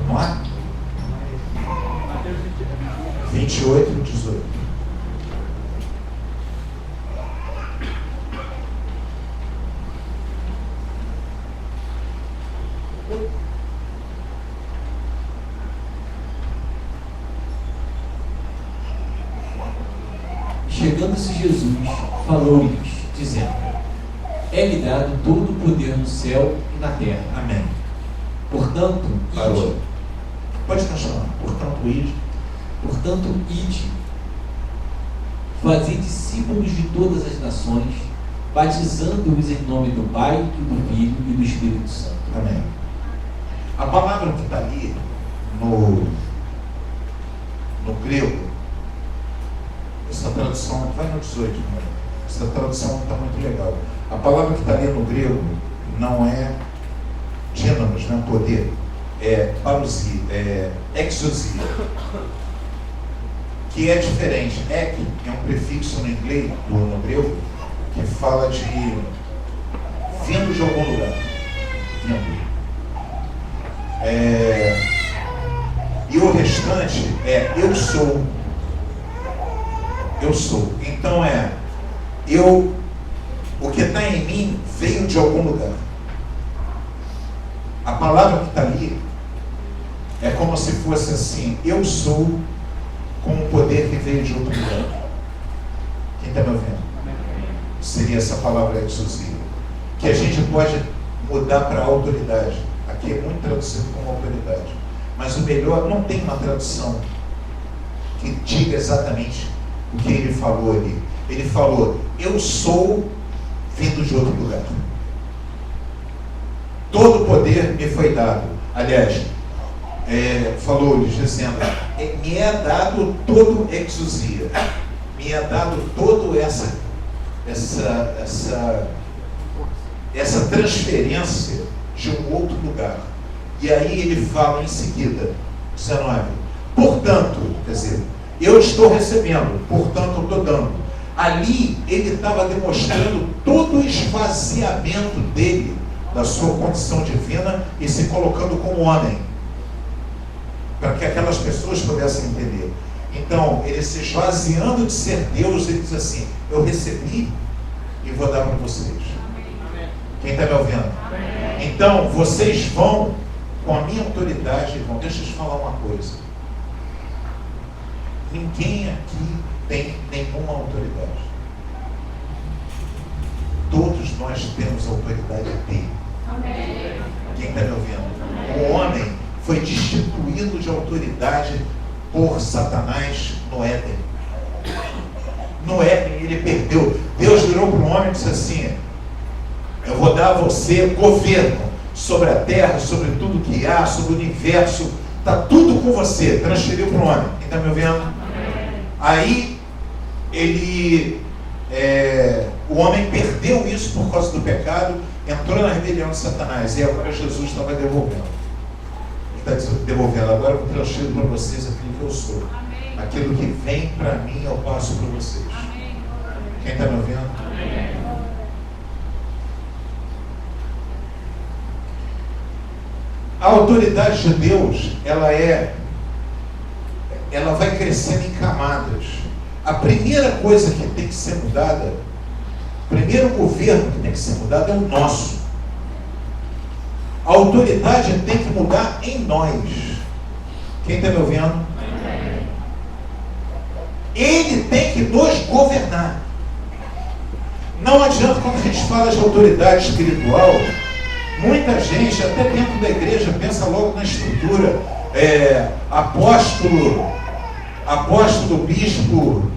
Vamos lá? 28 e 18. Chegando-se Jesus, falou-lhes, dizendo: é-lhe dado todo o poder no céu e na terra. Amém. Portanto, Parou. ide. Pode continuar. Portanto, ide. Fazei discípulos de todas as nações, batizando-os em nome do Pai, e do Filho e do Espírito Santo. Amém. A palavra que está ali no grego, essa tradução, vai no 18, né? Essa tradução está muito legal. A palavra que está ali no grego não é dínamos, não é poder, é parousia, é exousia, que é diferente. Ek é um prefixo no inglês, no grego, que fala de vindo de algum lugar. Vindo. E o restante é eu sou. Eu sou. Então o que está em mim veio de algum lugar. A palavra que está ali é como se fosse assim: eu sou com um poder que veio de outro lugar. Quem está me ouvindo? Seria essa palavra exousia, que a gente pode mudar para autoridade. Aqui é muito traduzido como autoridade, mas o melhor, não tem uma tradução que diga exatamente o que ele falou ali. Ele falou: eu sou vindo de outro lugar. Todo o poder me foi dado. Aliás, falou-lhes dizendo: me é dado todo exousia, me é dado toda essa transferência de um outro lugar. E aí ele fala em seguida, 19: portanto, quer dizer, eu estou recebendo, portanto eu estou dando. Ali ele estava demonstrando todo o esvaziamento dele, da sua condição divina, e se colocando como homem, para que aquelas pessoas pudessem entender. Então, ele se esvaziando de ser Deus, ele diz assim: eu recebi e vou dar para vocês. Quem está me ouvindo? Então, vocês vão, com a minha autoridade, irmão. Deixa eu te falar uma coisa: ninguém aqui tem nenhuma autoridade. Todos nós temos a autoridade dele. Quem está me ouvindo? O homem foi destituído de autoridade por Satanás no Éden. No Éden ele perdeu. Deus virou para o homem e disse assim: eu vou dar a você governo sobre a terra, sobre tudo que há, sobre o universo. Está tudo com você. Transferiu para o homem. Quem está me ouvindo? Aí o homem perdeu isso por causa do pecado, entrou na rebelião de Satanás, e agora Jesus estava devolvendo. Ele está devolvendo: agora eu vou transferir para vocês aquilo que eu sou. Amém. Aquilo que vem para mim eu passo para vocês. Amém. Quem está me ouvindo? Amém. A autoridade de Deus, ela vai crescendo em camadas. A primeira coisa que tem que ser mudada, o primeiro governo que tem que ser mudado é o nosso. A autoridade tem que mudar em nós. Quem está me ouvindo? Ele tem que nos governar. Não adianta, quando a gente fala de autoridade espiritual, muita gente, até dentro da igreja, pensa logo na estrutura. Apóstolo, bispo,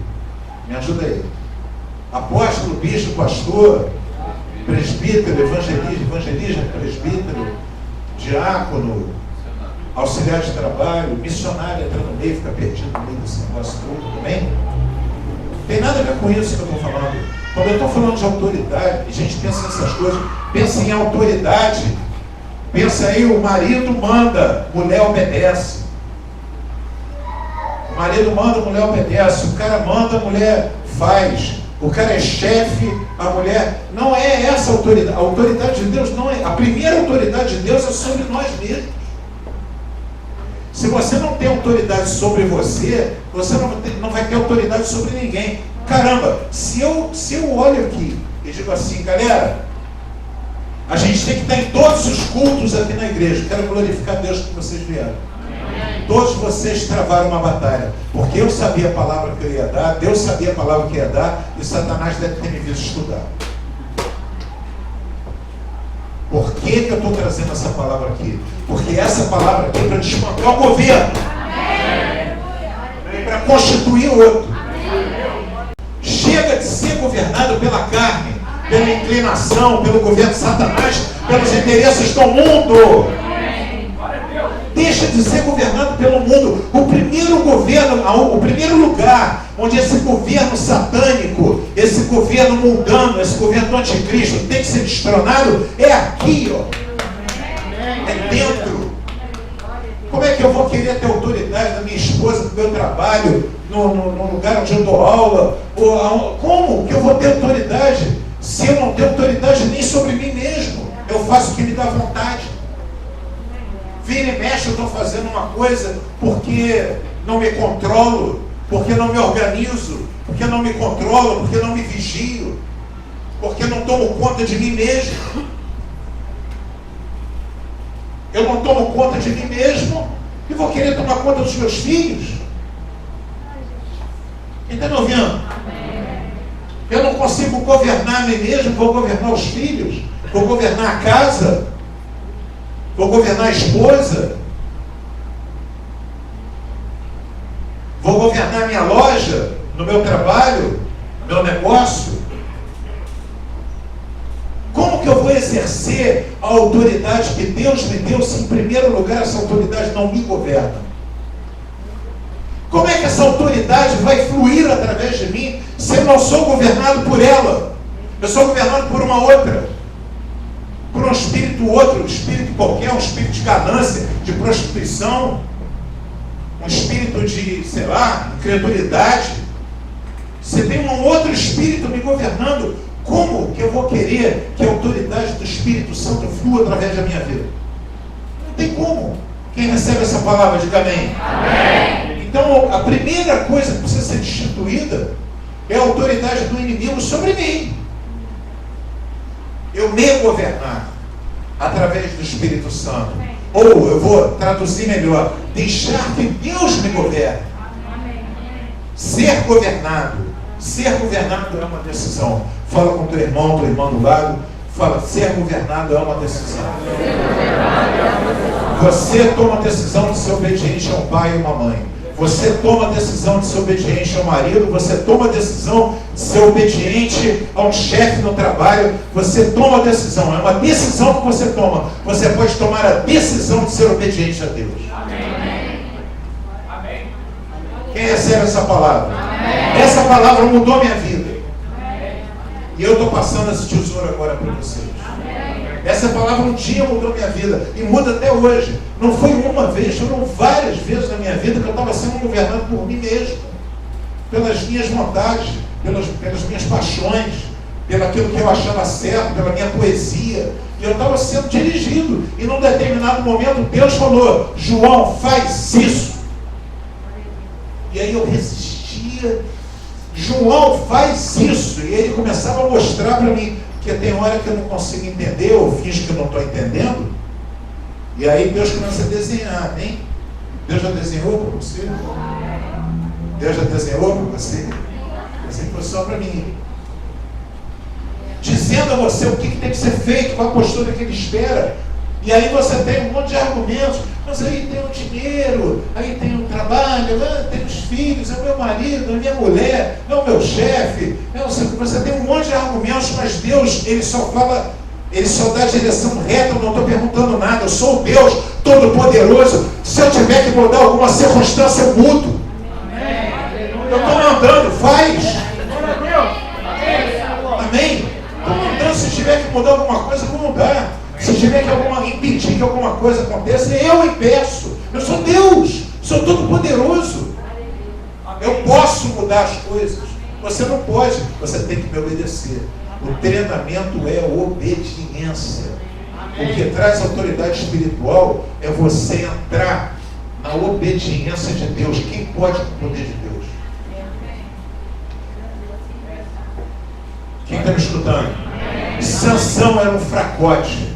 me ajuda aí. Apóstolo, bispo, pastor, presbítero, evangelista, presbítero, diácono, auxiliar de trabalho, missionário, entra no meio, fica perdido no meio desse negócio todo, também. Não tem nada a ver com isso que eu estou falando. Quando eu estou falando de autoridade, a gente pensa nessas coisas, pensa em autoridade, pensa aí, o marido manda, mulher obedece. O marido manda, a mulher obedece. O cara manda, a mulher faz. O cara é chefe, a mulher... Não é essa a autoridade. A autoridade de Deus não é... A primeira autoridade de Deus é sobre nós mesmos. Se você não tem autoridade sobre você, você não vai ter autoridade sobre ninguém. Caramba, se eu olho aqui e digo assim, galera, a gente tem que estar em todos os cultos aqui na igreja. Quero glorificar Deus que vocês vieram. Todos vocês travaram uma batalha, porque eu sabia a palavra que eu ia dar, Deus sabia a palavra que ia dar, e Satanás deve ter me visto estudar. Por que eu estou trazendo essa palavra aqui? Porque essa palavra aqui é para desmantelar o governo, para constituir outro. Chega de ser governado pela carne, pela inclinação, pelo governo de Satanás, pelos interesses do mundo. Deixa de ser governado pelo mundo. O primeiro governo, o primeiro lugar onde esse governo satânico, esse governo mundano, esse governo do anticristo tem que ser destronado, é aqui, ó. É dentro. Como é que eu vou querer ter autoridade da minha esposa, do meu trabalho, no lugar onde eu dou aula? Como que eu vou ter autoridade se eu não tenho autoridade nem sobre mim mesmo? Eu faço o que me dá vontade. Vira e mexe, eu estou fazendo uma coisa porque não me controlo, porque não me organizo, porque não me controlo, porque não me vigio, porque não tomo conta de mim mesmo. Eu não tomo conta de mim mesmo e vou querer tomar conta dos meus filhos. Quem está me ouvindo? Eu não consigo governar a mim mesmo, vou governar os filhos, vou governar a casa, vou governar a esposa, vou governar a minha loja, no meu trabalho, no meu negócio. Como que eu vou exercer a autoridade que Deus me deu se em primeiro lugar essa autoridade não me governa? Como é que essa autoridade vai fluir através de mim se eu não sou governado por ela? Eu sou governado por uma outra. Por um espírito outro, um espírito qualquer, um espírito de ganância, de prostituição, um espírito de, sei lá, incredulidade. Você tem um outro espírito me governando. Como que eu vou querer que a autoridade do Espírito Santo flua através da minha vida? Não tem como. Quem recebe essa palavra, diga amém. Amém. Então, a primeira coisa que precisa ser destituída é a autoridade do inimigo sobre mim. Eu me governar através do Espírito Santo. Ou eu vou traduzir melhor, deixar que Deus me governe. Ser governado é uma decisão. Fala com teu irmão do lado. Fala, ser governado é uma decisão. Você toma a decisão de ser obediente a um pai e uma mãe. Você toma a decisão de ser obediente ao marido. Você toma a decisão de ser obediente a um chefe no trabalho. Você toma a decisão. É uma decisão que você toma. Você pode tomar a decisão de ser obediente a Deus. Amém. Quem recebe essa palavra? Amém. Essa palavra mudou minha vida. Amém. E eu estou passando esse tesouro agora para vocês. Amém. Essa palavra um dia mudou minha vida. E muda até hoje. Não foi uma vez, foram várias vezes na minha vida que eu estava sendo governado por mim mesmo. Pelas minhas vontades, pelas minhas paixões, pelo aquilo que eu achava certo, pela minha poesia. E eu estava sendo dirigido. E num determinado momento Deus falou: João, faz isso. E aí eu resistia João faz isso, e ele começava a mostrar para mim que tem hora que eu não consigo entender, eu finjo que eu não estou entendendo, e aí Deus começa a desenhar, hein? Deus já desenhou para você? Deus já desenhou para você? Assim foi só para mim. Dizendo a você o que tem que ser feito, qual a postura que ele espera. E aí você tem um monte de argumentos. Mas aí tem o dinheiro, aí tem o trabalho, tem os filhos, é o meu marido, é a minha mulher, é o meu chefe. Você tem um monte de argumentos, mas Deus, Ele só fala, Ele só dá a direção reta. Eu não estou perguntando nada. Eu sou o Deus Todo-Poderoso. Se eu tiver que mudar alguma circunstância, eu mudo. Eu estou mandando, faz. Amém? Estou mandando, se tiver que mudar alguma coisa, eu vou mudar. Se tiver que impedir que alguma coisa aconteça, eu impeço. Eu sou Deus, sou Todo-Poderoso. Eu posso mudar as coisas. Você não pode, você tem que me obedecer. O treinamento é obediência. O que traz autoridade espiritual é você entrar na obediência de Deus. Quem pode com o poder de Deus? Quem está me escutando? Sansão era um fracote.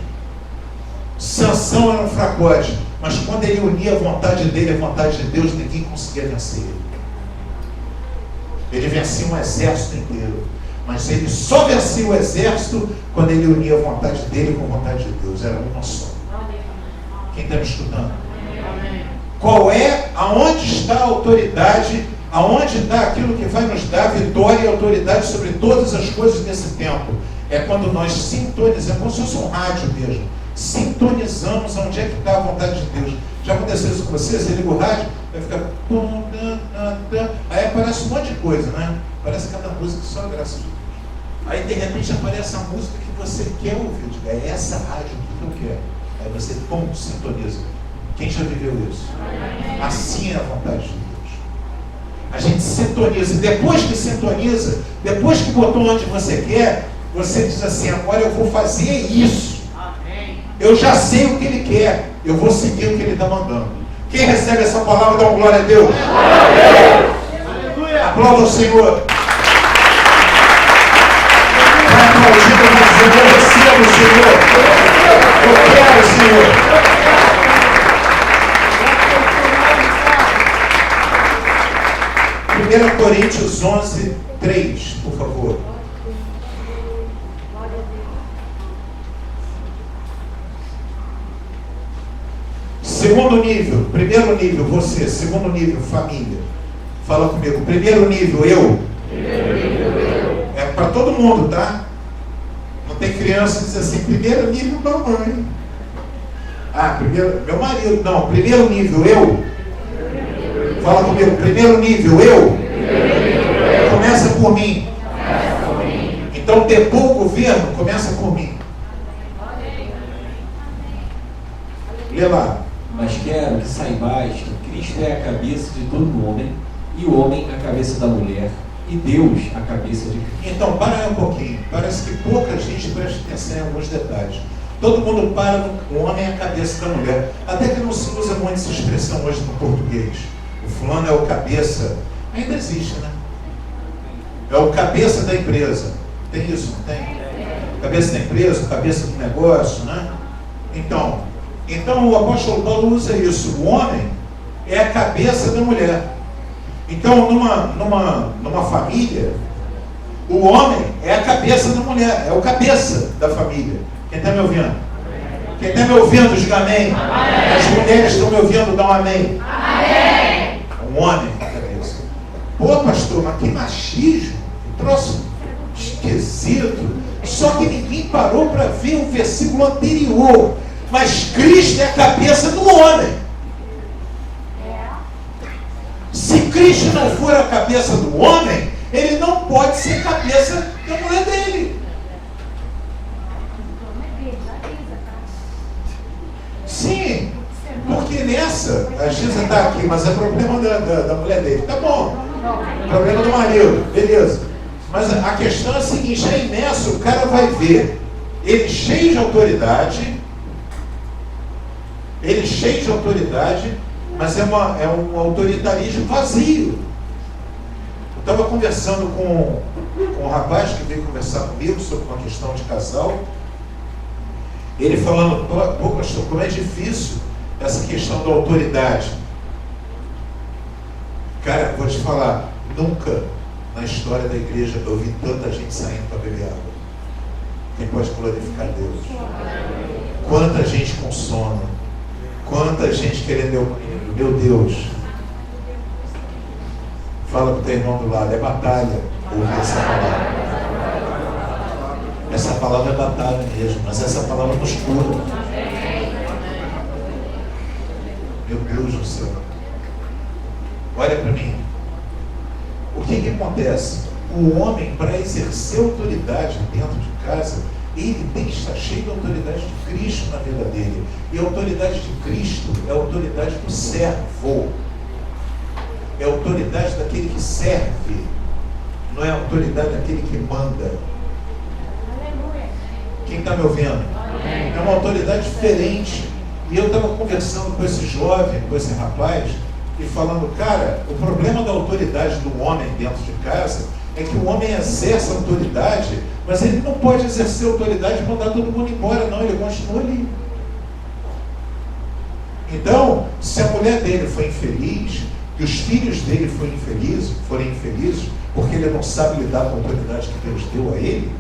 Sansão era um fracote. Mas quando ele unia a vontade dele à vontade de Deus, ninguém conseguia vencer ele. Ele vencia um exército inteiro. Mas ele só vencia o exército quando ele unia a vontade dele com a vontade de Deus. Era uma só. Quem está me escutando? Qual é, aonde está a autoridade, aonde está aquilo que vai nos dar vitória e autoridade sobre todas as coisas desse tempo? É quando nós sintonizamos, como se fosse um rádio mesmo. Sintonizamos onde é que está a vontade de Deus. Já aconteceu isso com você? Você liga o rádio, vai ficar... Aí aparece um monte de coisa, né? Parece cada música só graças a Deus. Aí de repente aparece a música que você quer ouvir. Diga, é essa rádio que eu quero. Aí você, sintoniza. Quem já viveu isso? Assim é a vontade de Deus. A gente sintoniza. E depois que sintoniza, depois que botou onde você quer, você diz assim, agora eu vou fazer isso. Eu já sei o que Ele quer. Eu vou seguir o que Ele está mandando. Quem recebe essa palavra, dá uma glória a Deus. Aplauda o Senhor. Vai aplaudindo, vai dizendo, eu recebo o Senhor. Eu quero o Senhor. 1 Coríntios 11, 3, por favor. Segundo nível, primeiro nível, você. Segundo nível, família. Fala comigo. Primeiro nível, eu. É para todo mundo, tá? Não tem criança que diz assim, primeiro nível, mamãe. Ah, primeiro, meu marido. Não, primeiro nível, eu. Fala comigo. Primeiro nível, eu. Começa por mim. Então, depor o governo, começa por mim. Lê lá. Mas quero que saibais que Cristo é a cabeça de todo homem, e o homem a cabeça da mulher, e Deus a cabeça de Cristo. Então, para aí um pouquinho. Parece que pouca gente presta atenção em alguns detalhes. Todo mundo para no homem a cabeça da mulher. Até que não se usa muito essa expressão hoje no português. O fulano é o cabeça. Ainda existe, né? É o cabeça da empresa. Tem isso, não tem? Cabeça da empresa, cabeça do negócio, né? Então o apóstolo Paulo usa isso. O homem é a cabeça da mulher. Então numa família, o homem é a cabeça da mulher, é o cabeça da família. Quem está me ouvindo? Quem está me ouvindo, diga amém. As mulheres estão me ouvindo, dá um amém. Um homem é a cabeça. Pô, pastor, mas que machismo, que troço esquisito. Só que ninguém parou para ver o versículo anterior. Mas Cristo é a cabeça do homem. Se Cristo não for a cabeça do homem, ele não pode ser cabeça da mulher dele. Sim, porque nessa, a Giza está aqui, mas é problema da mulher dele. Tá bom, problema do marido, beleza. Mas a questão é a seguinte, aí nessa o cara vai ver ele cheio de autoridade, mas é um autoritarismo vazio. Estava conversando com um rapaz que veio conversar comigo sobre uma questão de casal. Ele falando, pô, pastor, como é difícil essa questão da autoridade. Cara, vou te falar, nunca na história da igreja eu vi tanta gente saindo para beber água. Quem pode glorificar Deus? Quanta gente com sono, quanta gente querendo, meu Deus. Fala para o teu irmão do lado, é batalha ouvir essa palavra. Essa palavra é batalha mesmo, mas essa palavra nos cura. Meu Deus do céu. Olha para mim. O que acontece? O homem, para exercer autoridade dentro de casa, ele tem que estar cheio da autoridade de Cristo na vida dele. E a autoridade de Cristo é a autoridade do servo. É a autoridade daquele que serve. Não é a autoridade daquele que manda. Quem está me ouvindo? É uma autoridade diferente. E eu estava conversando com esse jovem, com esse rapaz, e falando, cara, o problema da autoridade do homem dentro de casa é que o homem exerce a autoridade, mas ele não pode exercer a autoridade e mandar todo mundo embora, não, ele continua ali. Então, se a mulher dele foi infeliz, e os filhos dele forem infelizes, porque ele não sabe lidar com a autoridade que Deus deu a ele,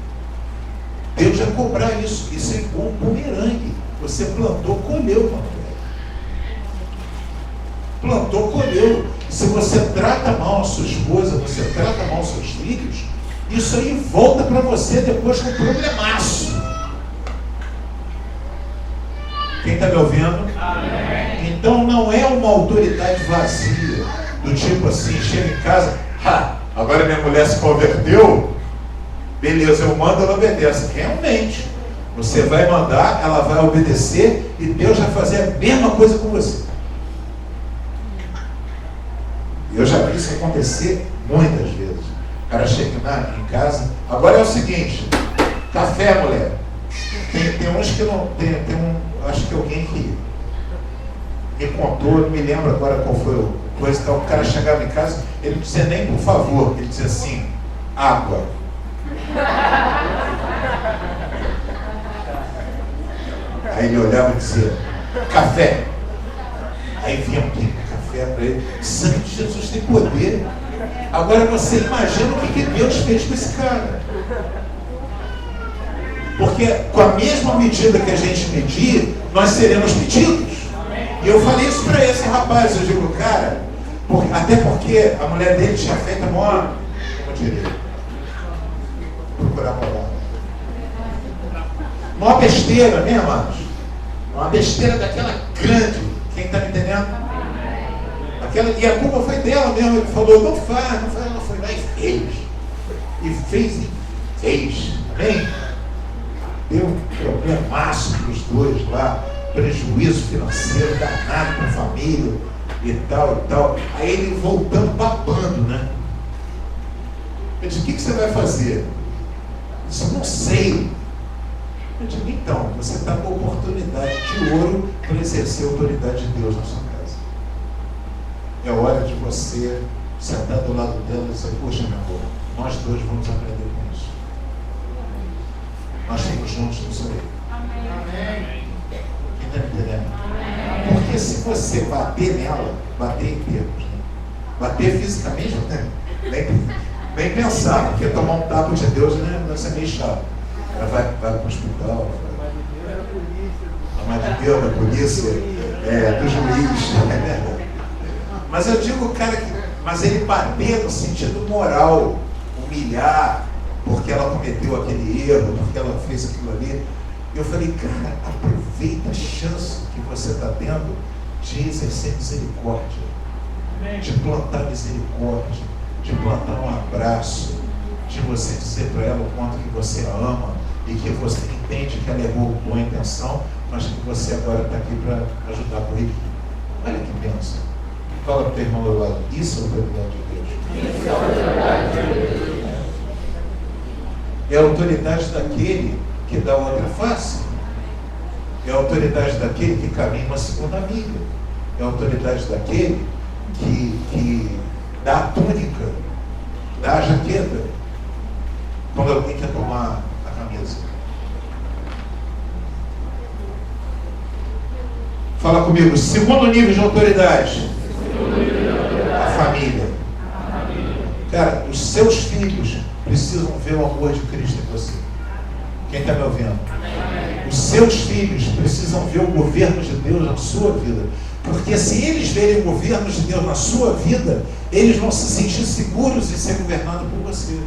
Deus vai cobrar isso. Isso é igual um bumerangue. Você plantou, colheu, mano. Plantou, colheu. Se você trata mal a sua esposa, você trata mal os seus filhos, isso aí volta para você depois com um problemaço. Quem está me ouvindo? Amém. Então não é uma autoridade vazia, do tipo assim, chega em casa, agora minha mulher se converteu, beleza, eu mando, ela obedece. Realmente, você vai mandar, ela vai obedecer e Deus vai fazer a mesma coisa com você. Eu já vi isso acontecer muitas vezes. O cara chega em casa, agora é o seguinte, café, mulher. Tem uns que não, acho que alguém que me contou, não me lembro agora qual foi o coisa, então o cara chegava em casa, ele não dizia nem por favor, ele dizia assim, água. Aí ele olhava e dizia, café. Aí vinha um café para ele. O sangue de Jesus tem poder. Agora você imagina o que Deus fez com esse cara. Porque com a mesma medida que a gente medir, nós seremos medidos. E eu falei isso para esse rapaz, eu digo, cara, até porque a mulher dele tinha feito como diria, procurar moral. Uma besteira, né, amados? Uma besteira daquela grande. Quem está me entendendo? E a culpa foi dela mesmo. Ele falou, não faz. Ela foi lá e fez. E fez. Amém? Deu um problemaço para os dois lá. Prejuízo financeiro danado para a família. E tal. Aí ele voltando, babando, né? Eu disse, o que você vai fazer? Eu disse, não sei. Eu digo, então, você está com a oportunidade de ouro para exercer a autoridade de Deus na sua casa. É hora de você sentar do lado dela e dizer, poxa, meu amor, nós dois vamos aprender com isso. Nós estamos juntos nisso aí. Amém. Quem está me entendendo? Amém. Porque se você bater nela, bater em termos, né? Bater fisicamente, né? Bem pensar, porque tomar um tapa de Deus, né, deve ser meio chato. Ela vai para o hospital, a mãe de Deus, da polícia, do juiz. Mas eu digo, cara, mas ele bater no sentido moral, humilhar, porque ela cometeu aquele erro, porque ela fez aquilo ali. Eu falei, cara, aproveita a chance que você está tendo de exercer misericórdia, de plantar misericórdia, de plantar um abraço, de você dizer para ela o quanto que você a ama e que você entende que ela levou boa intenção, mas que você agora está aqui para ajudar a corrigir. Olha que bênção. Fala para o teu irmão do lado, isso é a autoridade de Deus. Isso é a autoridade de Deus. É a autoridade daquele que dá outra face. É a autoridade daquele que caminha uma segunda milha. É a autoridade daquele que dá a túnica. dá a jaqueta quando alguém quer tomar a camisa. Fala comigo. Segundo nível de autoridade, a família. Cara, os seus filhos precisam ver o amor de Cristo em você. Quem está me ouvindo? Os seus filhos precisam ver o governo de Deus na sua vida. Porque se eles verem o governo de Deus na sua vida, eles vão se sentir seguros em ser governados por você.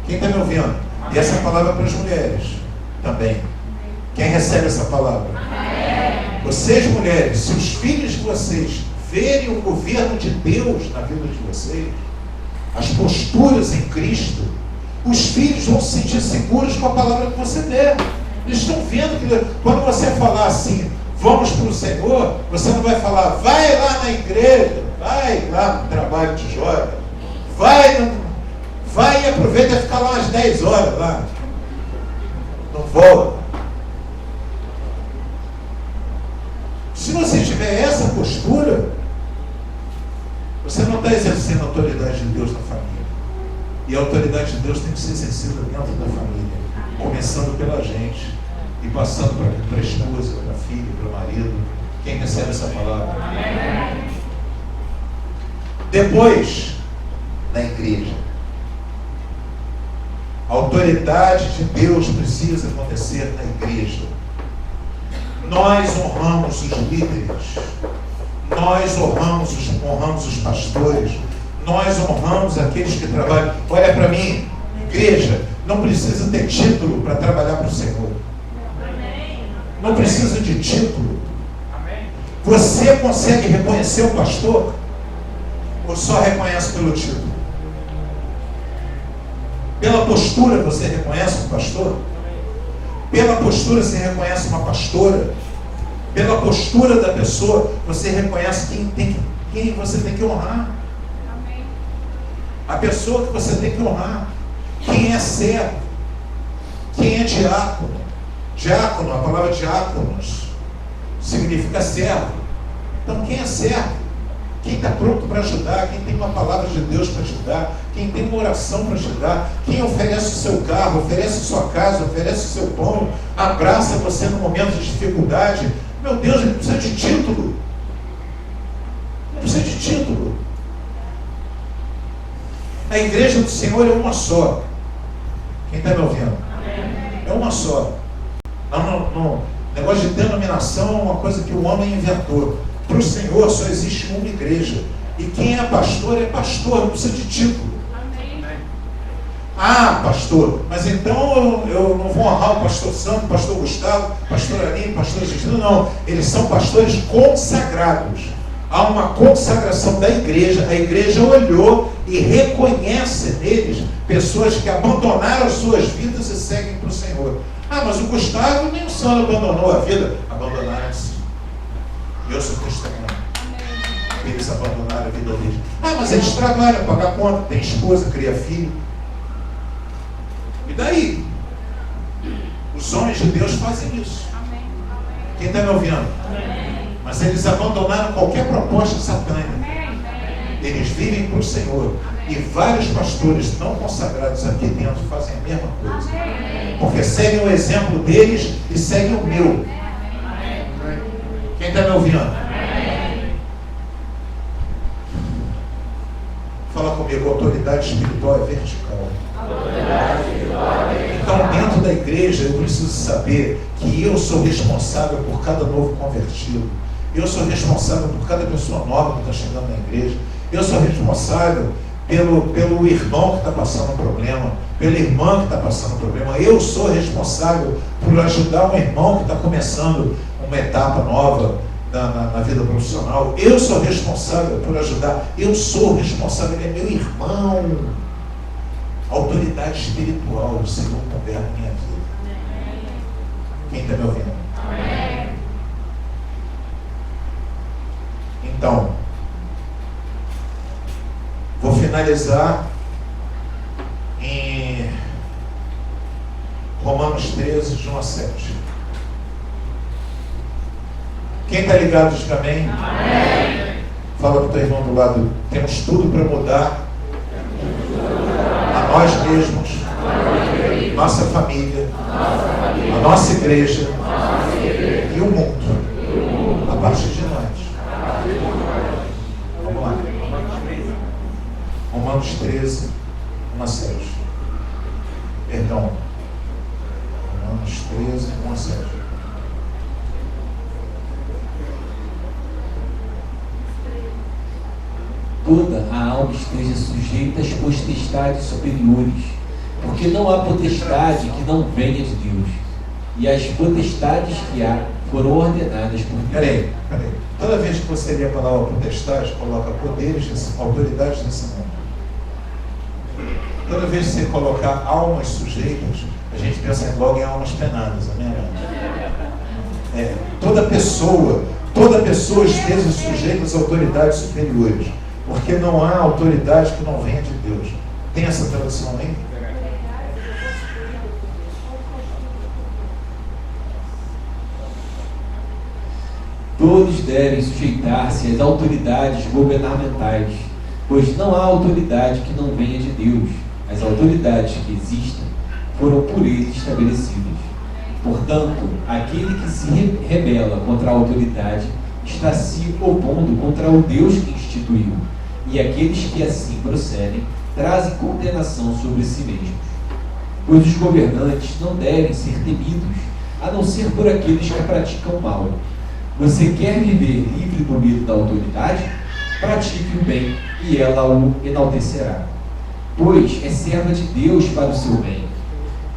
Quem está me ouvindo? E essa palavra é para as mulheres também. Quem recebe essa palavra? Vocês, mulheres, se os filhos de vocês verem o governo de Deus na vida de vocês, as posturas em Cristo, os filhos vão se sentir seguros com a palavra que você der. Eles estão vendo que quando você falar assim, vamos para o Senhor, você não vai falar, vai lá na igreja, vai lá no trabalho de joia, vai e aproveita e ficar lá umas 10 horas lá. Não volta. Se você tiver essa postura, você não está exercendo a autoridade de Deus na família. E a autoridade de Deus tem que ser exercida dentro da família, começando pela gente e passando para a esposa, para a filha, para o marido. Quem recebe essa palavra? Depois, na igreja, a autoridade de Deus precisa acontecer na igreja. Nós honramos os líderes, nós honramos os pastores, nós honramos aqueles que trabalham. Olha para mim, igreja não precisa ter título para trabalhar para o Senhor. Não precisa de título. Você consegue reconhecer o pastor? Ou só reconhece pelo título? Pela postura você reconhece um pastor? Pela postura você reconhece uma pastora? Pela postura da pessoa você reconhece quem você tem que honrar? A pessoa que você tem que honrar. Quem é servo? Quem é diácono? Diácono, a palavra diáconos significa servo. Então quem é servo? Quem está pronto para ajudar, quem tem uma palavra de Deus para te dar, quem tem uma oração para te dar, quem oferece o seu carro, oferece a sua casa, oferece o seu pão, abraça você no momento de dificuldade. Meu Deus, ele precisa de título. Não precisa de título. A igreja do Senhor é uma só. Quem está me ouvindo? É uma só. Não. Negócio de denominação é uma coisa que o homem inventou. Para o Senhor só existe uma igreja. E quem é pastor, não precisa de título. Ah, pastor, mas então eu não vou honrar o pastor Santo, o pastor Gustavo, o pastor Aline, o pastor Justino, não. Eles são pastores consagrados. Há uma consagração da igreja. A igreja olhou e reconhece neles pessoas que abandonaram as suas vidas e seguem para o Senhor. Ah, mas o Gustavo nem o Sandro abandonou a vida. Abandonaram-se. Eu sou testemunha. Eles abandonaram a vida deles. Ah, mas eles trabalham, pagam conta, tem esposa, cria filho. E daí? Os homens de Deus fazem isso. Quem está me ouvindo? Mas eles abandonaram qualquer proposta satânica. Eles vivem para o Senhor. E vários pastores não consagrados aqui dentro fazem a mesma coisa. Porque seguem o exemplo deles e seguem o meu. Quem está me ouvindo? Fala comigo, autoridade espiritual é vertical. Então, dentro da igreja, eu preciso saber que eu sou responsável por cada novo convertido. Eu sou responsável por cada pessoa nova que está chegando na igreja. Eu sou responsável pelo irmão que está passando um problema, pela irmã que está passando um problema. Eu sou responsável por ajudar um irmão que está começando uma etapa nova na vida profissional. Eu sou responsável por ajudar. Eu sou responsável, ele é meu irmão. Autoridade espiritual, o Senhor governa a minha vida. Quem está me ouvindo? Então, vou finalizar em Romanos 13, de 1 a 7. Quem está ligado, diz amém? Fala para o teu irmão do lado, temos tudo para mudar nós mesmos, nossa família, a nossa igreja e o mundo, a partir de nós. Vamos lá. Romanos 13, 1 a 6. Perdão. Romanos 13, 1 a 6. Toda a alma esteja sujeita às potestades superiores, porque não há potestade que não venha de Deus, e as potestades que há foram ordenadas por Deus. Peraí. Toda vez que você lê a palavra potestade, coloca poderes, autoridades desse mundo. Toda vez que você colocar almas sujeitas, a gente pensa logo em almas penadas, amém? Toda pessoa esteja sujeita às autoridades superiores, porque não há autoridade que não venha de Deus. Tem essa tradução aí? Todos devem sujeitar-se às autoridades governamentais, pois não há autoridade que não venha de Deus. As autoridades que existem foram por ele estabelecidas. Portanto, aquele que se rebela contra a autoridade está se opondo contra o Deus que instituiu, e aqueles que assim procedem trazem condenação sobre si mesmos. Pois os governantes não devem ser temidos, a não ser por aqueles que praticam mal. Você quer viver livre do medo da autoridade? Pratique o bem, e ela o enaltecerá. Pois é serva de Deus para o seu bem.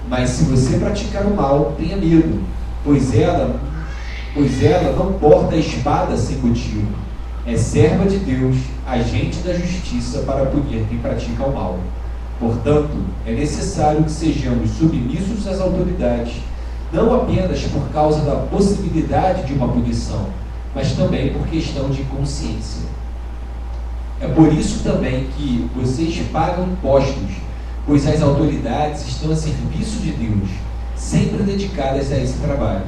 Mas se você praticar o mal, tenha medo, pois ela não porta a espada sem motivo. É serva de Deus, agente da justiça para punir quem pratica o mal. Portanto, é necessário que sejamos submissos às autoridades, não apenas por causa da possibilidade de uma punição, mas também por questão de consciência. É por isso também que vocês pagam impostos, pois as autoridades estão a serviço de Deus, sempre dedicadas a esse trabalho.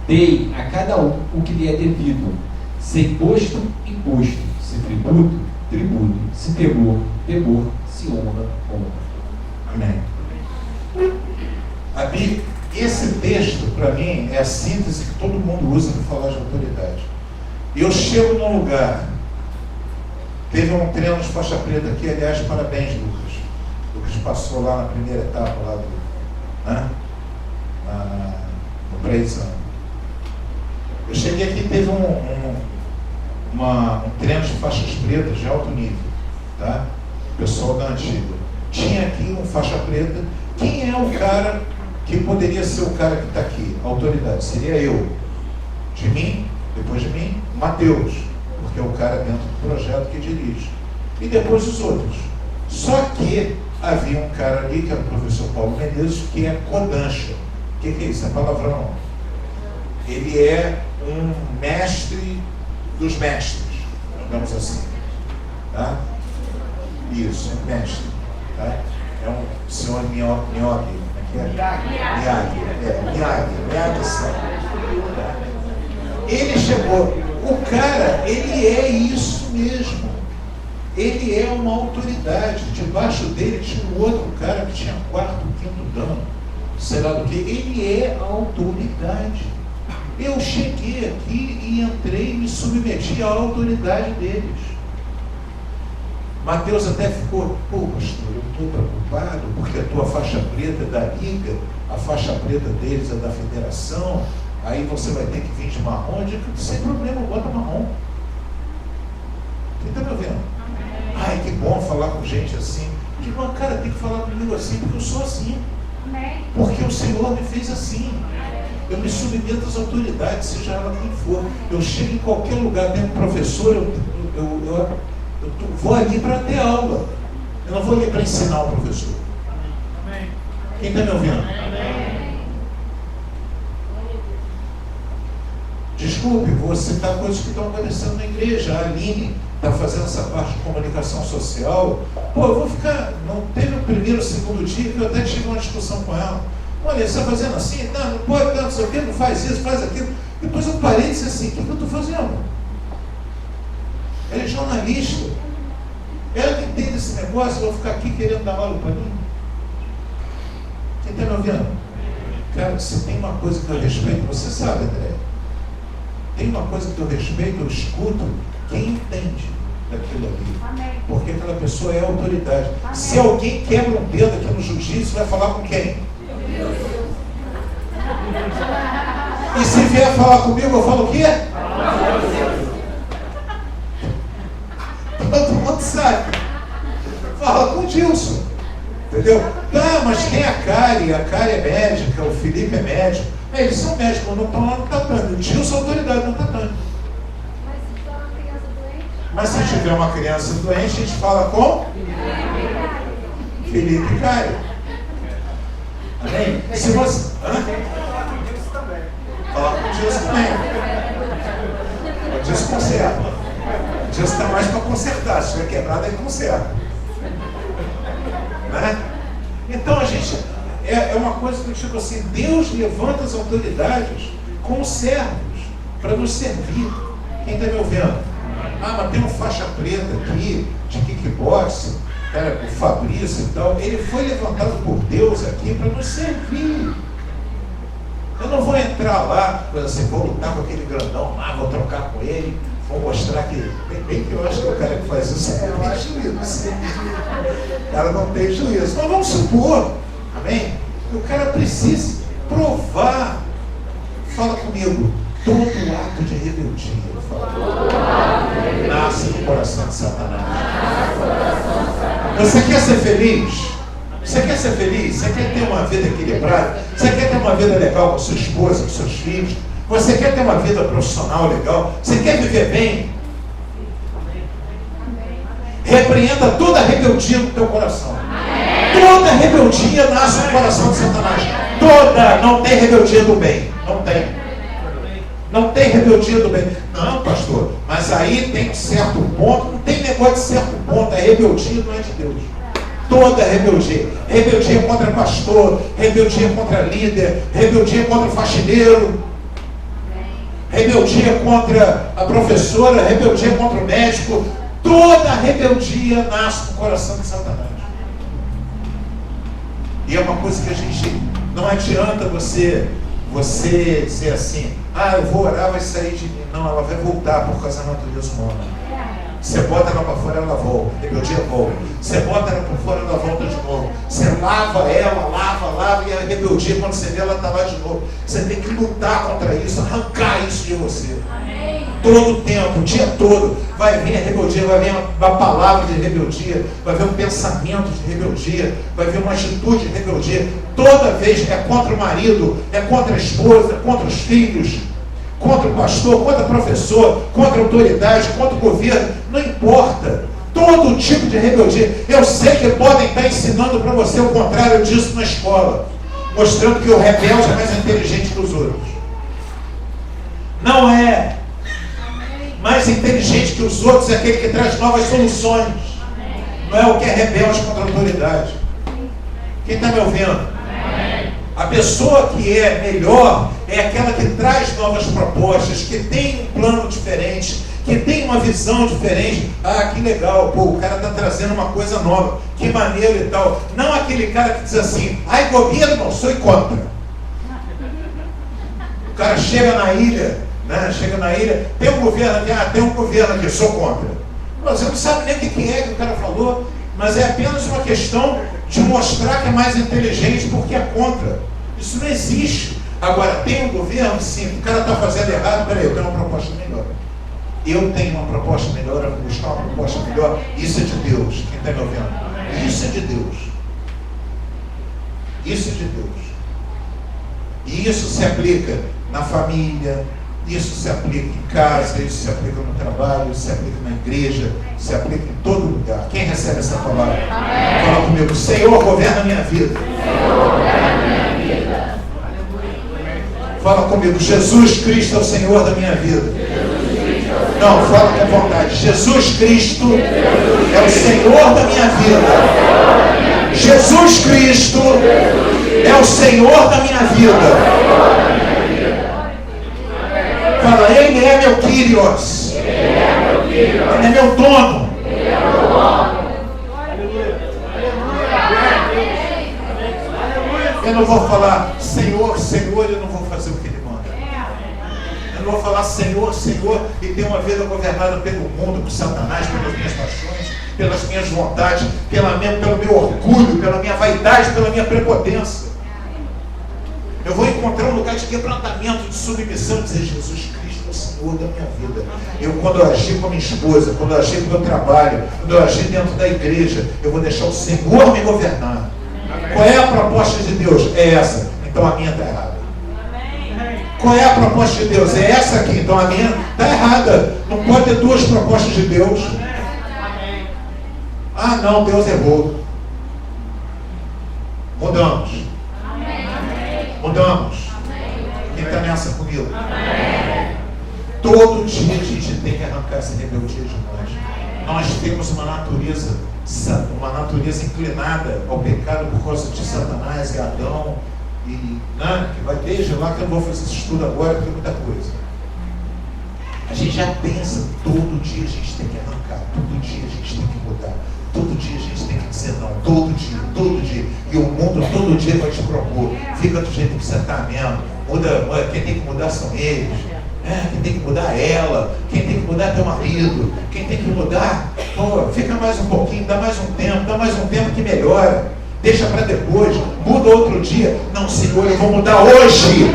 Deem a cada um o que lhe é devido, se imposto, imposto, se tributo, tributo, se temor, temor, se honra, honra. Amém. Esse texto, para mim, é a síntese que todo mundo usa para falar de autoridade. Eu chego num lugar, teve um treino de faixa preta aqui, aliás, parabéns, Lucas. Lucas passou lá na primeira etapa lá no pré-exame. Eu cheguei aqui, teve um treino de faixas pretas de alto nível, tá? Pessoal da antiga. Tinha aqui um faixa preta. Quem é o cara que poderia ser o cara que está aqui? A autoridade. Seria eu. De mim, depois de mim, Mateus, porque é o cara dentro do projeto que dirige. E depois os outros. Só que havia um cara ali, que era o professor Paulo Menezes, que é codancha. O que é isso? É palavrão. Ele é um mestre dos mestres, digamos assim. Tá? Isso, é mestre. Tá? É um senhor Miyagi. Miyagi-san. Ele chegou. O cara, ele é isso mesmo. Ele é uma autoridade. Debaixo dele tinha um outro cara que tinha quarto, quinto dano, sei lá do que. Ele é a autoridade. Eu cheguei aqui e entrei e me submeti à autoridade deles. Mateus até ficou, pastor, eu estou preocupado porque a tua faixa preta é da liga, a faixa preta deles é da federação, aí você vai ter que vir de marrom. Eu digo, sem problema, bota marrom. Quem está me ouvindo? Ai, que bom falar com gente assim. Eu digo, cara, tem que falar comigo assim, porque eu sou assim. Porque o Senhor me fez assim. Eu me submeto às autoridades, seja ela quem for. Eu chego em qualquer lugar, tem um professor, eu vou ali para ter aula. Eu não vou ali para ensinar o professor. Quem está me ouvindo? Desculpe, vou citar coisas que estão acontecendo na igreja. A Aline está fazendo essa parte de comunicação social. Eu vou ficar. Não teve o primeiro, o segundo dia que eu até tive uma discussão com ela. Olha, você está fazendo assim? Não pode, não sei o quê, não faz isso, faz aquilo. Depois eu parei e disse assim: o que eu estou fazendo? Ela é jornalista. Ela que entende esse negócio, eu vou ficar aqui querendo dar aula para mim. Quem está me ouvindo? Cara, se tem uma coisa que eu respeito, você sabe, André. Tem uma coisa que eu respeito, eu escuto quem entende daquilo ali. Amém. Porque aquela pessoa é autoridade. Amém. Se alguém quebra um dedo aqui no jiu-jitsu, vai falar com quem? E se vier falar comigo, eu falo o quê? Todo mundo sabe. Fala com o Dilson. Entendeu? Tá, mas tem a Kari é médica, o Felipe é médico. Eles são médicos, não estão lá no tatame. O Dilson é autoridade no tatame. Mas se tiver uma criança doente, a gente fala com Felipe e Kari. Amém? Se você. Fala com o Dilson também. O Dilson conserta. O Dilson está mais para consertar. Se estiver quebrado, ele conserta. Né? Então a gente é uma coisa que tipo assim, Deus levanta as autoridades como servos para nos servir. Quem está me ouvindo? Ah, mas tem um faixa preta aqui de kickboxing, cara, o Fabrício e tal. Ele foi levantado por Deus aqui para nos servir. Eu não vou entrar lá, assim, vou lutar com aquele grandão lá, vou trocar com ele, vou mostrar que, bem que eu acho que o cara que faz isso não tem juízo. O cara não tem juízo. Mas vamos supor, amém? Que o cara precisa provar. Fala comigo, todo ato de rebeldia, nasce no coração de Satanás. Você quer ser feliz? Você quer ser feliz? Você quer ter uma vida equilibrada? Você quer ter uma vida legal com sua esposa, com seus filhos? Você quer ter uma vida profissional legal? Você quer viver bem? Repreenda toda a rebeldia no teu coração. Toda rebeldia nasce no coração de Satanás. Toda. Não tem rebeldia do bem. Não tem. Não tem rebeldia do bem. Não, pastor, mas aí tem um certo ponto. Não tem negócio de certo ponto. A rebeldia não é de Deus. Toda rebeldia. Rebeldia contra pastor, rebeldia contra líder, rebeldia contra faxineiro, rebeldia contra a professora, rebeldia contra o médico. Toda rebeldia nasce no coração de Satanás. E é uma coisa que a gente, não adianta você dizer assim, ah, eu vou orar, vai sair de mim. Não, ela vai voltar por causa da natureza humana. Você bota ela para fora, ela volta. Rebeldia volta. Você bota ela para fora, ela volta de novo. Você lava ela, lava, e a rebeldia, quando você vê, ela está lá de novo. Você tem que lutar contra isso, arrancar isso de você. Amém. Todo o tempo, o dia todo, vai vir a rebeldia, vai vir uma palavra de rebeldia, vai vir um pensamento de rebeldia, vai vir uma atitude de rebeldia. Toda vez é contra o marido, é contra a esposa, é contra os filhos, contra o pastor, contra o professor, contra a autoridade, contra o governo, não importa. Todo tipo de rebeldia. Eu sei que podem estar ensinando para você o contrário disso na escola, mostrando que o rebelde é mais inteligente que os outros. Não é. Mais inteligente que os outros é aquele que traz novas soluções. Não é o que é rebelde contra a autoridade. Quem está me ouvindo? A pessoa que é melhor é aquela que traz novas propostas, que tem um plano diferente, que tem uma visão diferente. Ah, que legal, pô, o cara está trazendo uma coisa nova, que maneiro e tal. Não aquele cara que diz assim, ai governo, sou contra. O cara chega na ilha, né? Tem um governo aqui, sou contra. Você não sabe nem o que é que o cara falou, mas é apenas uma questão de mostrar que é mais inteligente porque é contra. Isso não existe. Agora, tem um governo, sim, o cara está fazendo errado, peraí, eu tenho uma proposta melhor. Eu tenho uma proposta melhor, eu vou buscar uma proposta melhor. Isso é de Deus. Quem está me ouvindo? Isso é de Deus. Isso é de Deus. E isso se aplica na família, isso se aplica em casa, isso se aplica no trabalho, isso se aplica na igreja, isso se aplica em todo lugar. Quem recebe essa palavra? Amém. Fala comigo, Senhor, governa a minha vida. Senhor, governa a minha vida. Fala comigo, Jesus Cristo é o Senhor da minha vida. Não, fala com vontade. Jesus Cristo é o Senhor da minha vida. Jesus Cristo é o Senhor da minha vida. Fala, Ele é meu Kyrios. Ele é meu dono. Eu não vou falar Senhor, Senhor, eu não vou fazer o que Ele manda. Eu não vou falar Senhor, Senhor e ter uma vida governada pelo mundo, por Satanás, pelas minhas paixões, pelas minhas vontades, pelo meu orgulho, pela minha vaidade, pela minha prepotência. Eu vou encontrar um lugar de quebrantamento, de submissão e dizer: Jesus Cristo é o Senhor da minha vida. Quando eu agir com a minha esposa, quando eu agir com o meu trabalho, quando eu agir dentro da igreja, eu vou deixar o Senhor me governar. Qual é a proposta de Deus? É essa. Então a minha está errada. Qual é a proposta de Deus? É essa aqui. Então a minha está errada. Não pode ter duas propostas de Deus. Ah, não, Deus errou. Mudamos. Mudamos. Quem está nessa comigo? Todo dia a gente tem que arrancar essa rebeldia de nós. Nós temos uma natureza inclinada ao pecado por causa de Satanás e Adão. Que vai desde lá, que eu não vou fazer esse estudo agora, porque é muita coisa. A gente já pensa, todo dia a gente tem que arrancar, todo dia a gente tem que mudar, todo dia a gente tem que dizer não, todo dia. E o mundo todo dia vai te propor: fica do jeito que você está mesmo, muda, quem tem que mudar são eles. Quem tem que mudar é ela, quem tem que mudar é teu marido, quem tem que mudar, fica mais um pouquinho, dá mais um tempo que melhora, deixa para depois, muda outro dia. Não, Senhor, eu vou mudar hoje.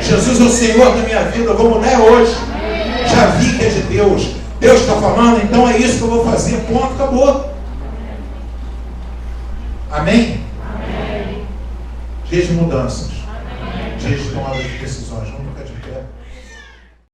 Jesus é o Senhor da minha vida, eu vou mudar hoje. Já vi que é de Deus, Deus está falando, então é isso que eu vou fazer, ponto, acabou. Amém? Dias de mudanças, dias de tomada de decisões.